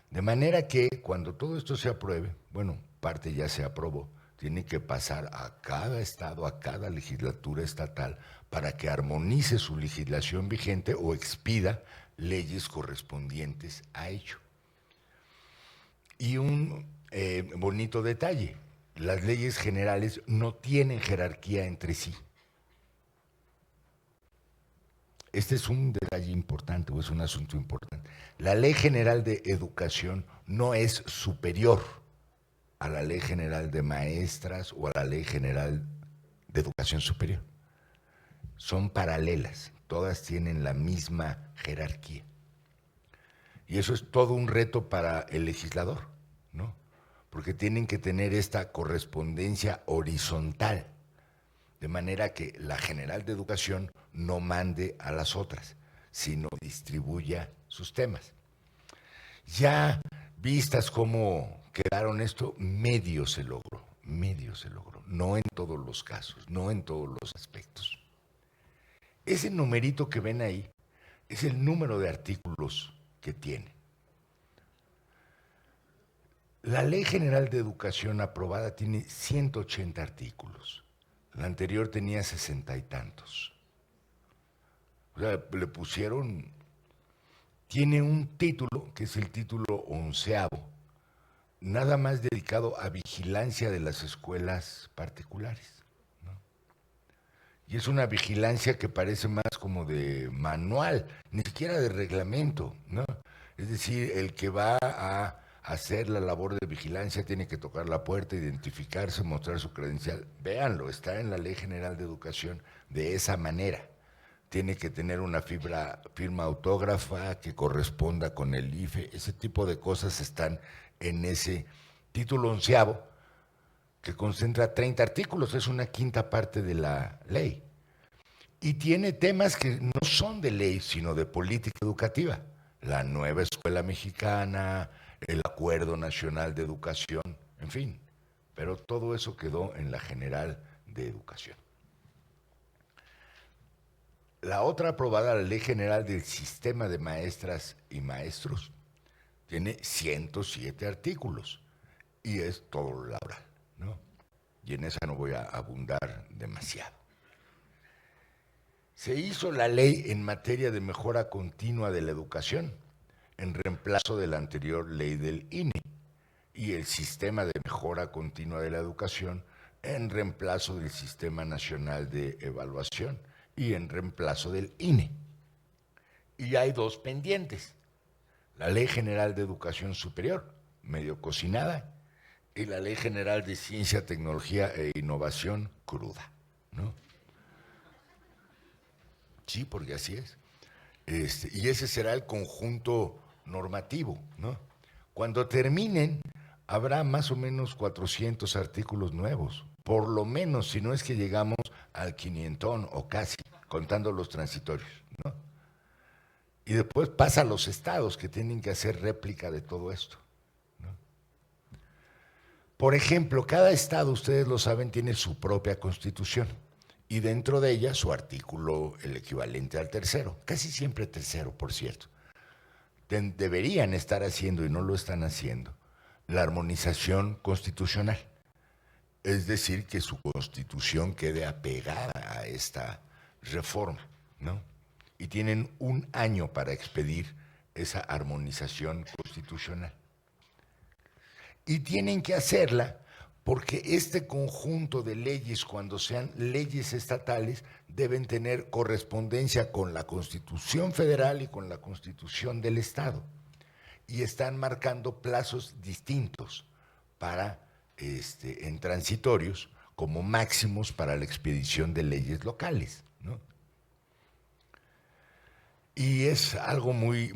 De manera que cuando todo esto se apruebe, bueno, parte ya se aprobó, tiene que pasar a cada estado, a cada legislatura estatal, para que armonice su legislación vigente o expida leyes correspondientes a ello. Y un bonito detalle, las leyes generales no tienen jerarquía entre sí. Este es un detalle importante o es un asunto importante. La Ley General de Educación no es superior a la Ley General de Maestras o a la Ley General de Educación Superior. Son paralelas, todas tienen la misma jerarquía. Y eso es todo un reto para el legislador, ¿no? Porque tienen que tener esta correspondencia horizontal, de manera que la General de Educación no mande a las otras, sino distribuya sus temas. Ya vistas cómo quedaron esto, medio se logró, no en todos los casos, no en todos los aspectos. Ese numerito que ven ahí es el número de artículos que tiene. La Ley General de Educación aprobada tiene 180 artículos. La anterior tenía 60 y tantos. O sea, le pusieron... Tiene un título, que es el título 11º, nada más dedicado a vigilancia de las escuelas particulares, ¿no? Y es una vigilancia que parece más como de manual, ni siquiera de reglamento, ¿no? Es decir, el que va a hacer la labor de vigilancia tiene que tocar la puerta, identificarse, mostrar su credencial. Véanlo, está en la Ley General de Educación de esa manera. Tiene que tener una firma autógrafa que corresponda con el IFE. Ese tipo de cosas están en ese título 11º, que concentra 30 artículos, es una quinta parte de la ley. Y tiene temas que no son de ley, sino de política educativa. La nueva escuela mexicana, el Acuerdo Nacional de Educación, en fin. Pero todo eso quedó en la General de Educación. La otra aprobada, la Ley General del Sistema de Maestras y Maestros, tiene 107 artículos y es todo lo laboral, ¿no? Y en esa no voy a abundar demasiado. Se hizo la ley en materia de mejora continua de la educación, en reemplazo de la anterior ley del INE, y el Sistema de Mejora Continua de la Educación en reemplazo del Sistema Nacional de Evaluación y en reemplazo del INE. Y hay dos pendientes: la Ley General de Educación Superior, medio cocinada, y la Ley General de Ciencia, Tecnología e Innovación, cruda, ¿no? Sí, porque así es. Y ese será el conjunto normativo, ¿no? Cuando terminen, habrá más o menos 400 artículos nuevos, por lo menos, si no es que llegamos al 500 o casi, contando los transitorios, ¿no? Y después pasa a los estados que tienen que hacer réplica de todo esto, ¿no? Por ejemplo, cada estado, ustedes lo saben, tiene su propia constitución y dentro de ella su artículo, el equivalente al tercero, casi siempre tercero, por cierto. Deberían estar haciendo, y no lo están haciendo, la armonización constitucional. Es decir, que su constitución quede apegada a esta reforma, ¿no? Y tienen un año para expedir esa armonización constitucional. Y tienen que hacerla porque este conjunto de leyes, cuando sean leyes estatales, deben tener correspondencia con la Constitución Federal y con la Constitución del Estado. Y están marcando plazos distintos para, en transitorios, como máximos para la expedición de leyes locales, ¿no? Y es algo muy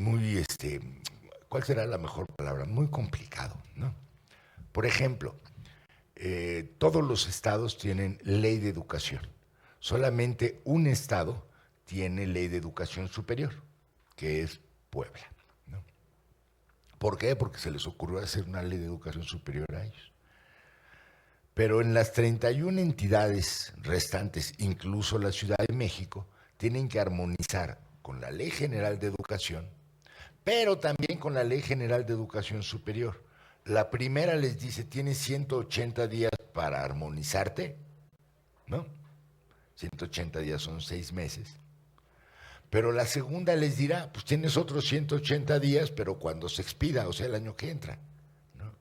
¿cuál será la mejor palabra? Muy complicado, ¿no? Por ejemplo, todos los estados tienen ley de educación. Solamente un estado tiene ley de educación superior, que es Puebla, ¿no? ¿Por qué? Porque se les ocurrió hacer una ley de educación superior a ellos. Pero en las 31 entidades restantes, incluso la Ciudad de México, tienen que armonizar con la Ley General de Educación, pero también con la Ley General de Educación Superior. La primera les dice, tienes 180 días para armonizarte, ¿no? 180 días son 6 meses. Pero la segunda les dirá, pues tienes otros 180 días, pero cuando se expida, o sea, el año que entra, ¿no?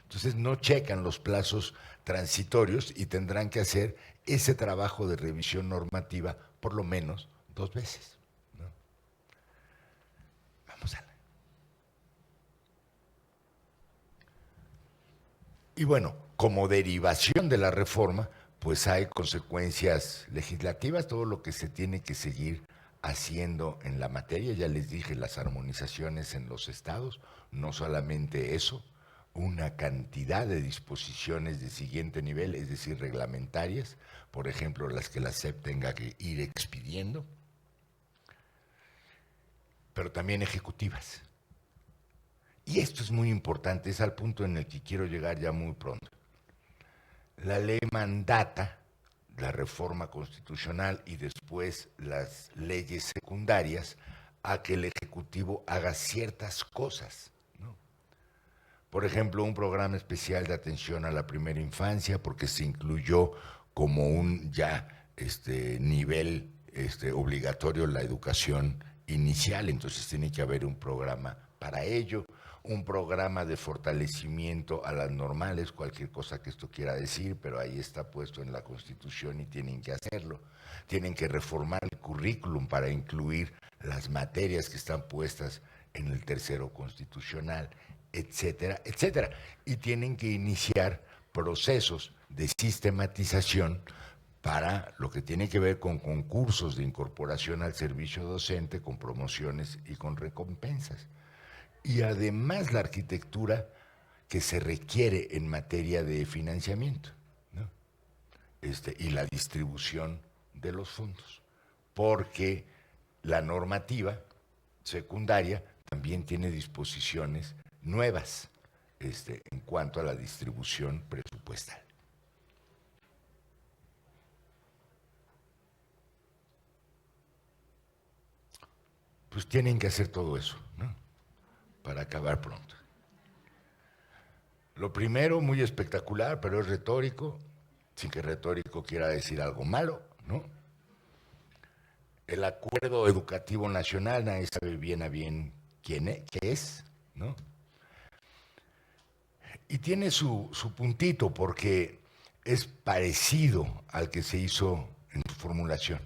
Entonces no checan los plazos transitorios y tendrán que hacer ese trabajo de revisión normativa por lo menos 2 veces, ¿no? Vamos a la... Y bueno, como derivación de la reforma, pues hay consecuencias legislativas, todo lo que se tiene que seguir haciendo en la materia. Ya les dije, las armonizaciones en los estados, no solamente eso, una cantidad de disposiciones de siguiente nivel, es decir, reglamentarias, por ejemplo, las que la SEP tenga que ir expidiendo, pero también ejecutivas. Y esto es muy importante, es al punto en el que quiero llegar ya muy pronto. La ley mandata la reforma constitucional y después las leyes secundarias a que el Ejecutivo haga ciertas cosas, ¿no? Por ejemplo, un programa especial de atención a la primera infancia, porque se incluyó como un ya nivel obligatorio la educación inicial, entonces tiene que haber un programa para ello, un programa de fortalecimiento a las normales, cualquier cosa que esto quiera decir, pero ahí está puesto en la Constitución y tienen que hacerlo. Tienen que reformar el currículum para incluir las materias que están puestas en el tercero constitucional, etcétera, etcétera. Y tienen que iniciar procesos de sistematización para lo que tiene que ver con concursos de incorporación al servicio docente, con promociones y con recompensas. Y además la arquitectura que se requiere en materia de financiamiento, ¿no? Y la distribución de los fondos, porque la normativa secundaria también tiene disposiciones nuevas en cuanto a la distribución presupuestal. Pues tienen que hacer todo eso, ¿no? Para acabar pronto. Lo primero, muy espectacular, pero es retórico, sin que retórico quiera decir algo malo, ¿no? El Acuerdo Educativo Nacional, nadie sabe bien a bien qué es, ¿no? Y tiene su puntito, porque es parecido al que se hizo en su formulación,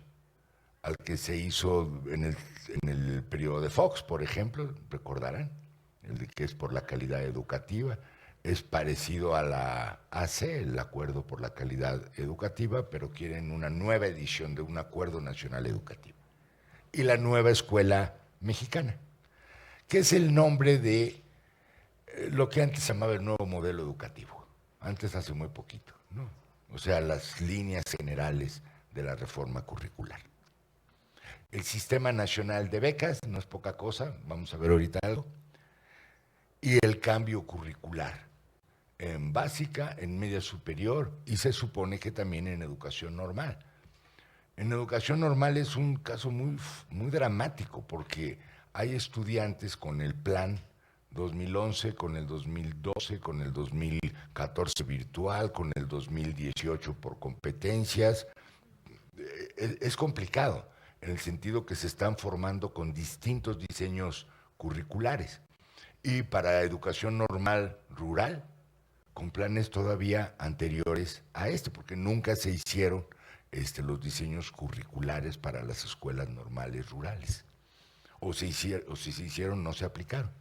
al que se hizo en el periodo de Fox, por ejemplo, recordarán, el de que es por la calidad educativa. Es parecido a la AC, el Acuerdo por la Calidad Educativa, pero quieren una nueva edición de un Acuerdo Nacional Educativo. Y la Nueva Escuela Mexicana, que es el nombre de lo que antes se llamaba el Nuevo Modelo Educativo, antes hace muy poquito, ¿no? O sea, las líneas generales de la reforma curricular. El Sistema Nacional de Becas, no es poca cosa, vamos a ver ahorita algo, y el cambio curricular en básica, en media superior y se supone que también en educación normal. En educación normal es un caso muy, muy dramático porque hay estudiantes con el plan 2011, con el 2012, con el 2014 virtual, con el 2018 por competencias. Es complicado en el sentido que se están formando con distintos diseños curriculares. Y para educación normal rural, con planes todavía anteriores a porque nunca se hicieron los diseños curriculares para las escuelas normales rurales. O si se hicieron, no se aplicaron.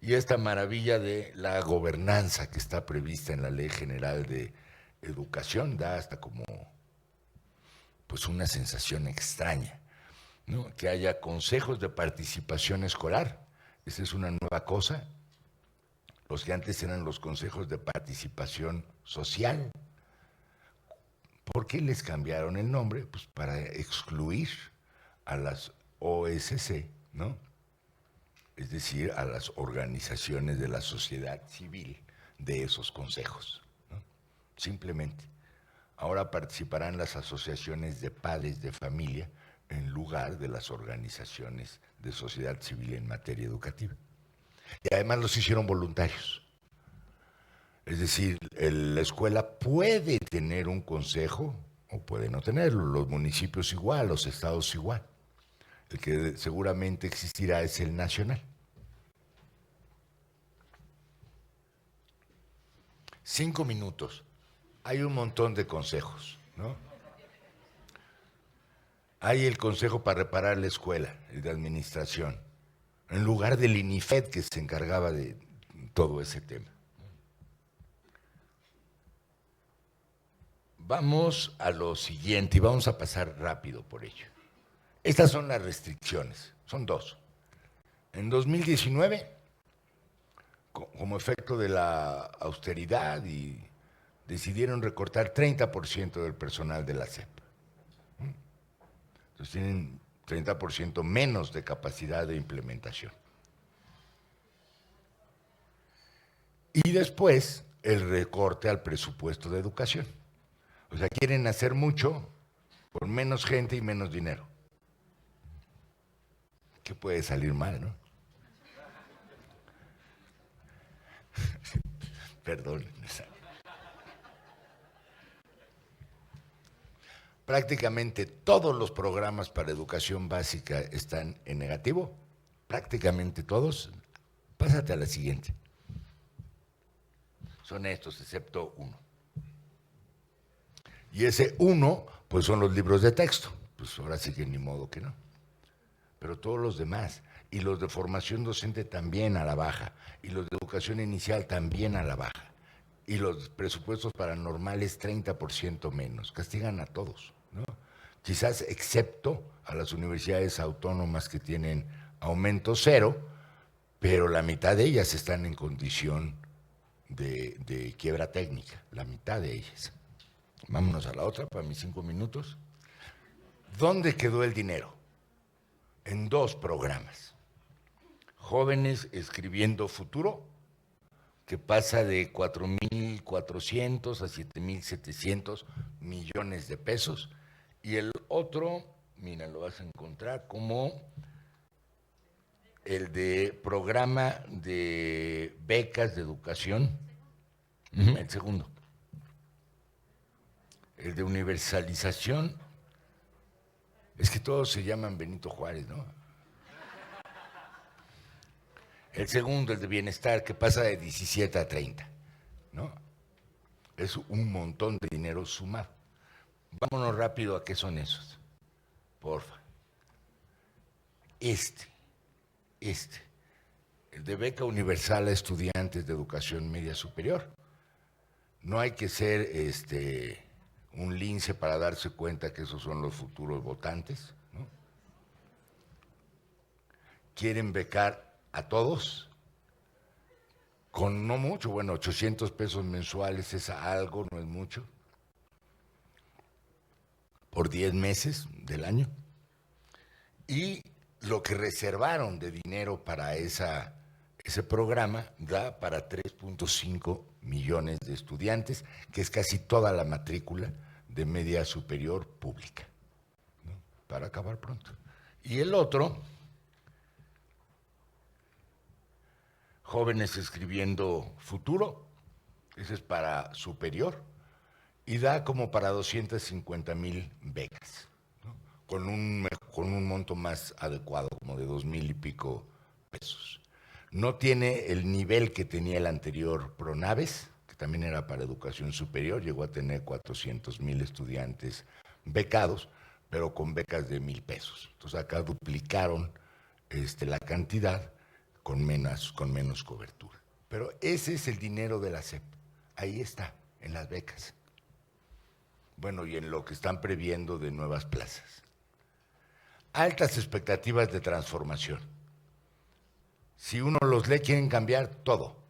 Y esta maravilla de la gobernanza que está prevista en la Ley General de Educación da hasta como pues una sensación extraña, ¿no? Que haya consejos de participación escolar Esa es una nueva cosa. Los que antes eran los consejos de participación social. ¿Por qué les cambiaron el nombre? Pues para excluir a las OSC, ¿no? Es decir, a las organizaciones de la sociedad civil de esos consejos, ¿no? Simplemente. Ahora participarán las asociaciones de padres de familia en lugar de las organizaciones de sociedad civil en materia educativa. Y además los hicieron voluntarios. Es decir, la escuela puede tener un consejo o puede no tenerlo, los municipios igual, los estados igual. El que seguramente existirá es el nacional. 5 minutos. Hay un montón de consejos, ¿no? Hay el consejo para reparar la escuela, el de administración, en lugar del INIFED que se encargaba de todo ese tema. Vamos a lo siguiente y vamos a pasar rápido por ello. Estas son las restricciones, son 2. En 2019, como efecto de la austeridad, y decidieron recortar 30% del personal de la SEP. Entonces tienen 30% menos de capacidad de implementación. Y después el recorte al presupuesto de educación. O sea, quieren hacer mucho por menos gente y menos dinero. ¿Qué puede salir mal, no? Perdón. Prácticamente todos los programas para educación básica están en negativo. Prácticamente todos. Pásate a la siguiente. Son estos, excepto uno. Y ese uno, pues son los libros de texto. Pues ahora sí que ni modo que no. Pero todos los demás, y los de formación docente también a la baja, y los de educación inicial también a la baja, y los presupuestos paranormales 30% menos. Castigan a todos, ¿no? Quizás excepto a las universidades autónomas que tienen aumento cero, pero la mitad de ellas están en condición de quiebra técnica, la mitad de ellas. Vámonos a la otra para mis 5 minutos. ¿Dónde quedó el dinero? En 2 programas. Jóvenes Escribiendo Futuro, que pasa de 4.400 a 7.700 millones de pesos. Y el otro, mira, lo vas a encontrar como el de programa de becas de educación. El segundo. El de universalización. Es que todos se llaman Benito Juárez, ¿no? El segundo, el de bienestar, que pasa de 17 a 30, ¿no? Es un montón de dinero sumado. Vámonos rápido a qué son esos, porfa. El de beca universal a estudiantes de educación media superior. No hay que ser un lince para darse cuenta que esos son los futuros votantes, ¿no? Quieren becar a todos con no mucho, bueno, 800 pesos mensuales es algo, no es mucho, por 10 meses del año. Y lo que reservaron de dinero para ese programa da para 3.5 millones de estudiantes, que es casi toda la matrícula de media superior pública, ¿no? Para acabar pronto. Y el otro, Jóvenes Escribiendo Futuro, ese es para superior, y da como para 250,000 becas, ¿no? Con un monto más adecuado, como de 2,000 y pico pesos. No tiene el nivel que tenía el anterior Pronaves, que también era para educación superior, llegó a tener 400,000 estudiantes becados, pero con becas de 1,000 pesos. Entonces acá duplicaron la cantidad con menos cobertura. Pero ese es el dinero de la SEP, ahí está, en las becas. Bueno, y en lo que están previendo de nuevas plazas. Altas expectativas de transformación. Si uno los lee, quieren cambiar todo.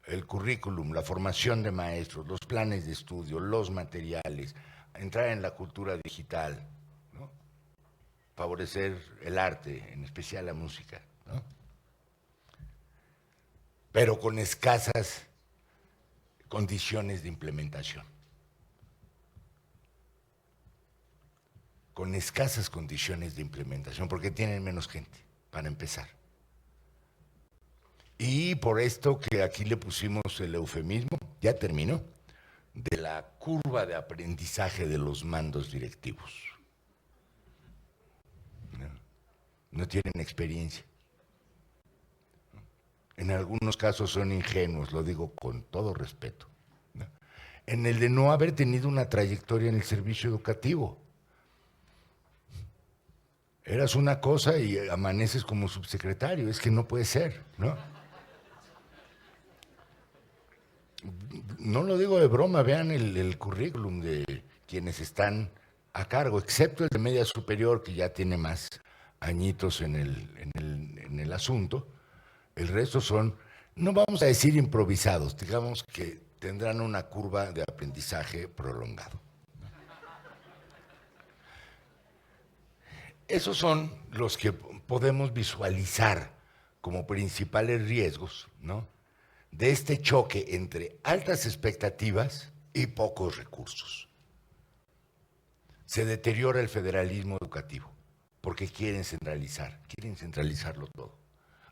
El currículum, la formación de maestros, los planes de estudio, los materiales, entrar en la cultura digital, ¿no? Favorecer el arte, en especial la música, ¿no? Pero con escasas condiciones de implementación. Con escasas condiciones de implementación, porque tienen menos gente, para empezar. Y por esto que aquí le pusimos el eufemismo, ya terminó, de la curva de aprendizaje de los mandos directivos. No tienen experiencia. En algunos casos son ingenuos, lo digo con todo respeto. En el de no haber tenido una trayectoria en el servicio educativo. Eras una cosa y amaneces como subsecretario, es que no puede ser, ¿no? No lo digo de broma, vean el currículum de quienes están a cargo, excepto el de media superior, que ya tiene más añitos en el asunto. El resto son, no vamos a decir improvisados, digamos que tendrán una curva de aprendizaje prolongado. Esos son los que podemos visualizar como principales riesgos, ¿no?, de este choque entre altas expectativas y pocos recursos. Se deteriora el federalismo educativo porque quieren centralizarlo todo.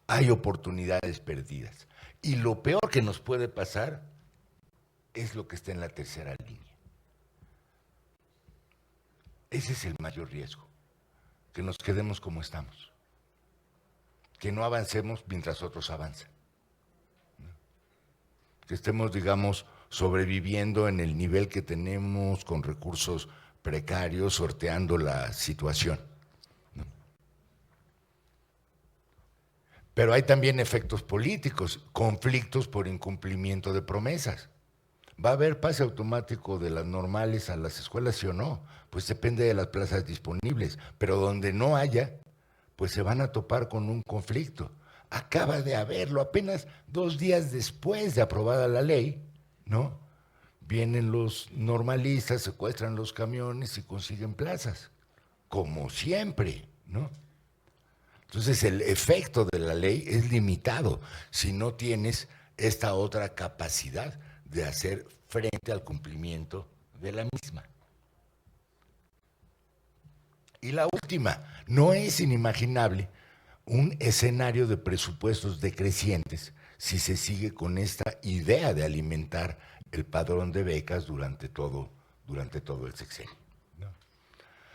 Hay oportunidades perdidas. Y lo peor que nos puede pasar es lo que está en la tercera línea. Ese es el mayor riesgo, que nos quedemos como estamos, que no avancemos mientras otros avanzan, que estemos, digamos, sobreviviendo en el nivel que tenemos con recursos precarios, sorteando la situación. Pero hay también efectos políticos, conflictos por incumplimiento de promesas. ¿Va a haber pase automático de las normales a las escuelas, sí o no? Pues depende de las plazas disponibles, pero donde no haya, pues se van a topar con un conflicto. Acaba de haberlo, apenas 2 días después de aprobada la ley, ¿no? Vienen los normalistas, secuestran los camiones y consiguen plazas, como siempre, ¿no? Entonces el efecto de la ley es limitado si no tienes esta otra capacidad de hacer frente al cumplimiento de la misma. Y la última, no es inimaginable un escenario de presupuestos decrecientes si se sigue con esta idea de alimentar el padrón de becas durante todo el sexenio.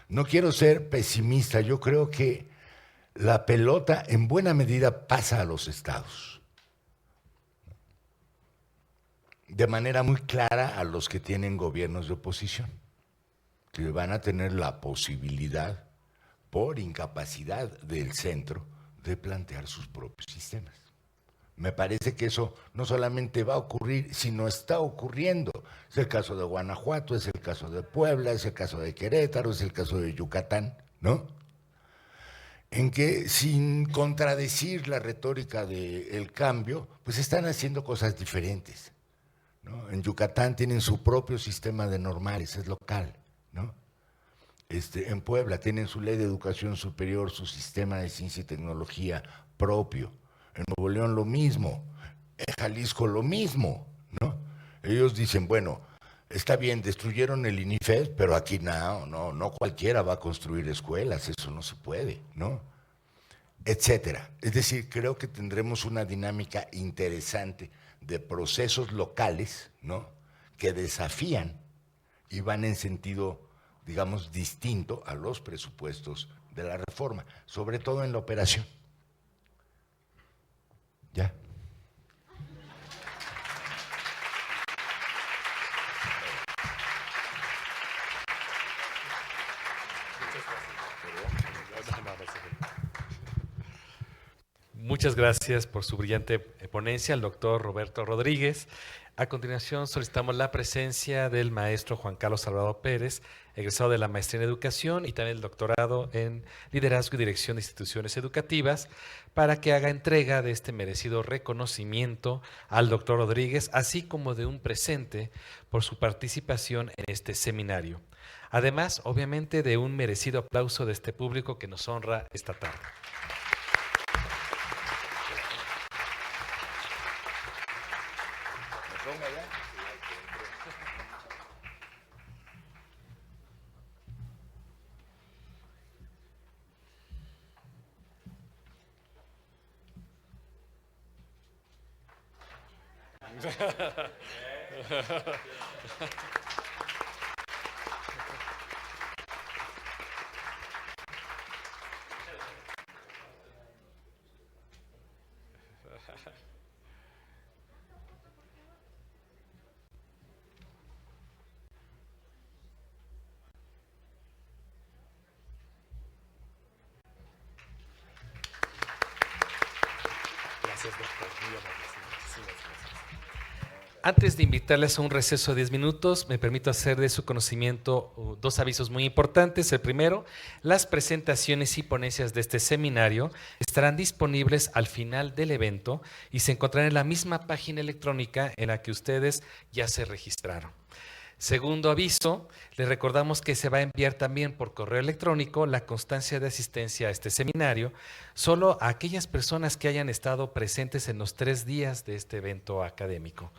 No quiero ser pesimista, yo creo que la pelota en buena medida pasa a los estados, de manera muy clara a los que tienen gobiernos de oposición, que van a tener la posibilidad, por incapacidad del centro, de plantear sus propios sistemas. Me parece que eso no solamente va a ocurrir, sino está ocurriendo. Es el caso de Guanajuato, es el caso de Puebla, es el caso de Querétaro, es el caso de Yucatán, ¿no? En que, sin contradecir la retórica del cambio, pues están haciendo cosas diferentes, ¿no? En Yucatán tienen su propio sistema de normales, es local, ¿no? En Puebla tienen su ley de educación superior, su sistema de ciencia y tecnología propio. En Nuevo León lo mismo, en Jalisco lo mismo, ¿no? Ellos dicen, bueno, está bien, destruyeron el INIFED, pero aquí no cualquiera va a construir escuelas, eso no se puede, ¿no? Etcétera. Es decir, creo que tendremos una dinámica interesante de procesos locales, ¿no?, que desafían y van en sentido, digamos, distinto a los presupuestos de la reforma, sobre todo en la operación. ¿Ya? Muchas gracias por su brillante ponencia, el doctor Roberto Rodríguez. A continuación solicitamos la presencia del maestro Juan Carlos Salvador Pérez, egresado de la maestría en educación y también el doctorado en liderazgo y dirección de instituciones educativas, para que haga entrega de este merecido reconocimiento al doctor Rodríguez, así como de un presente por su participación en este seminario. Además, obviamente, de un merecido aplauso de este público que nos honra esta tarde. Gracias, doctor. Muy amable. Muchísimas gracias. Antes de invitarles a un receso de 10 minutos, me permito hacer de su conocimiento dos avisos muy importantes. El primero, las presentaciones y ponencias de este seminario estarán disponibles al final del evento y se encontrarán en la misma página electrónica en la que ustedes ya se registraron. Segundo aviso, les recordamos que se va a enviar también por correo electrónico la constancia de asistencia a este seminario solo a aquellas personas que hayan estado presentes en los 3 días de este evento académico.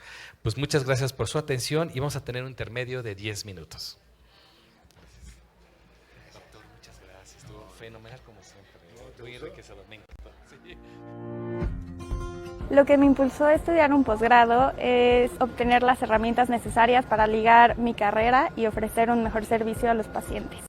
Pues muchas gracias por su atención y vamos a tener un intermedio de 10 minutos. Gracias. Doctor, muchas gracias. Estuvo fenomenal como siempre. Muy enriquecedor, me encantó. Sí. Lo que me impulsó a estudiar un posgrado es obtener las herramientas necesarias para ligar mi carrera y ofrecer un mejor servicio a los pacientes.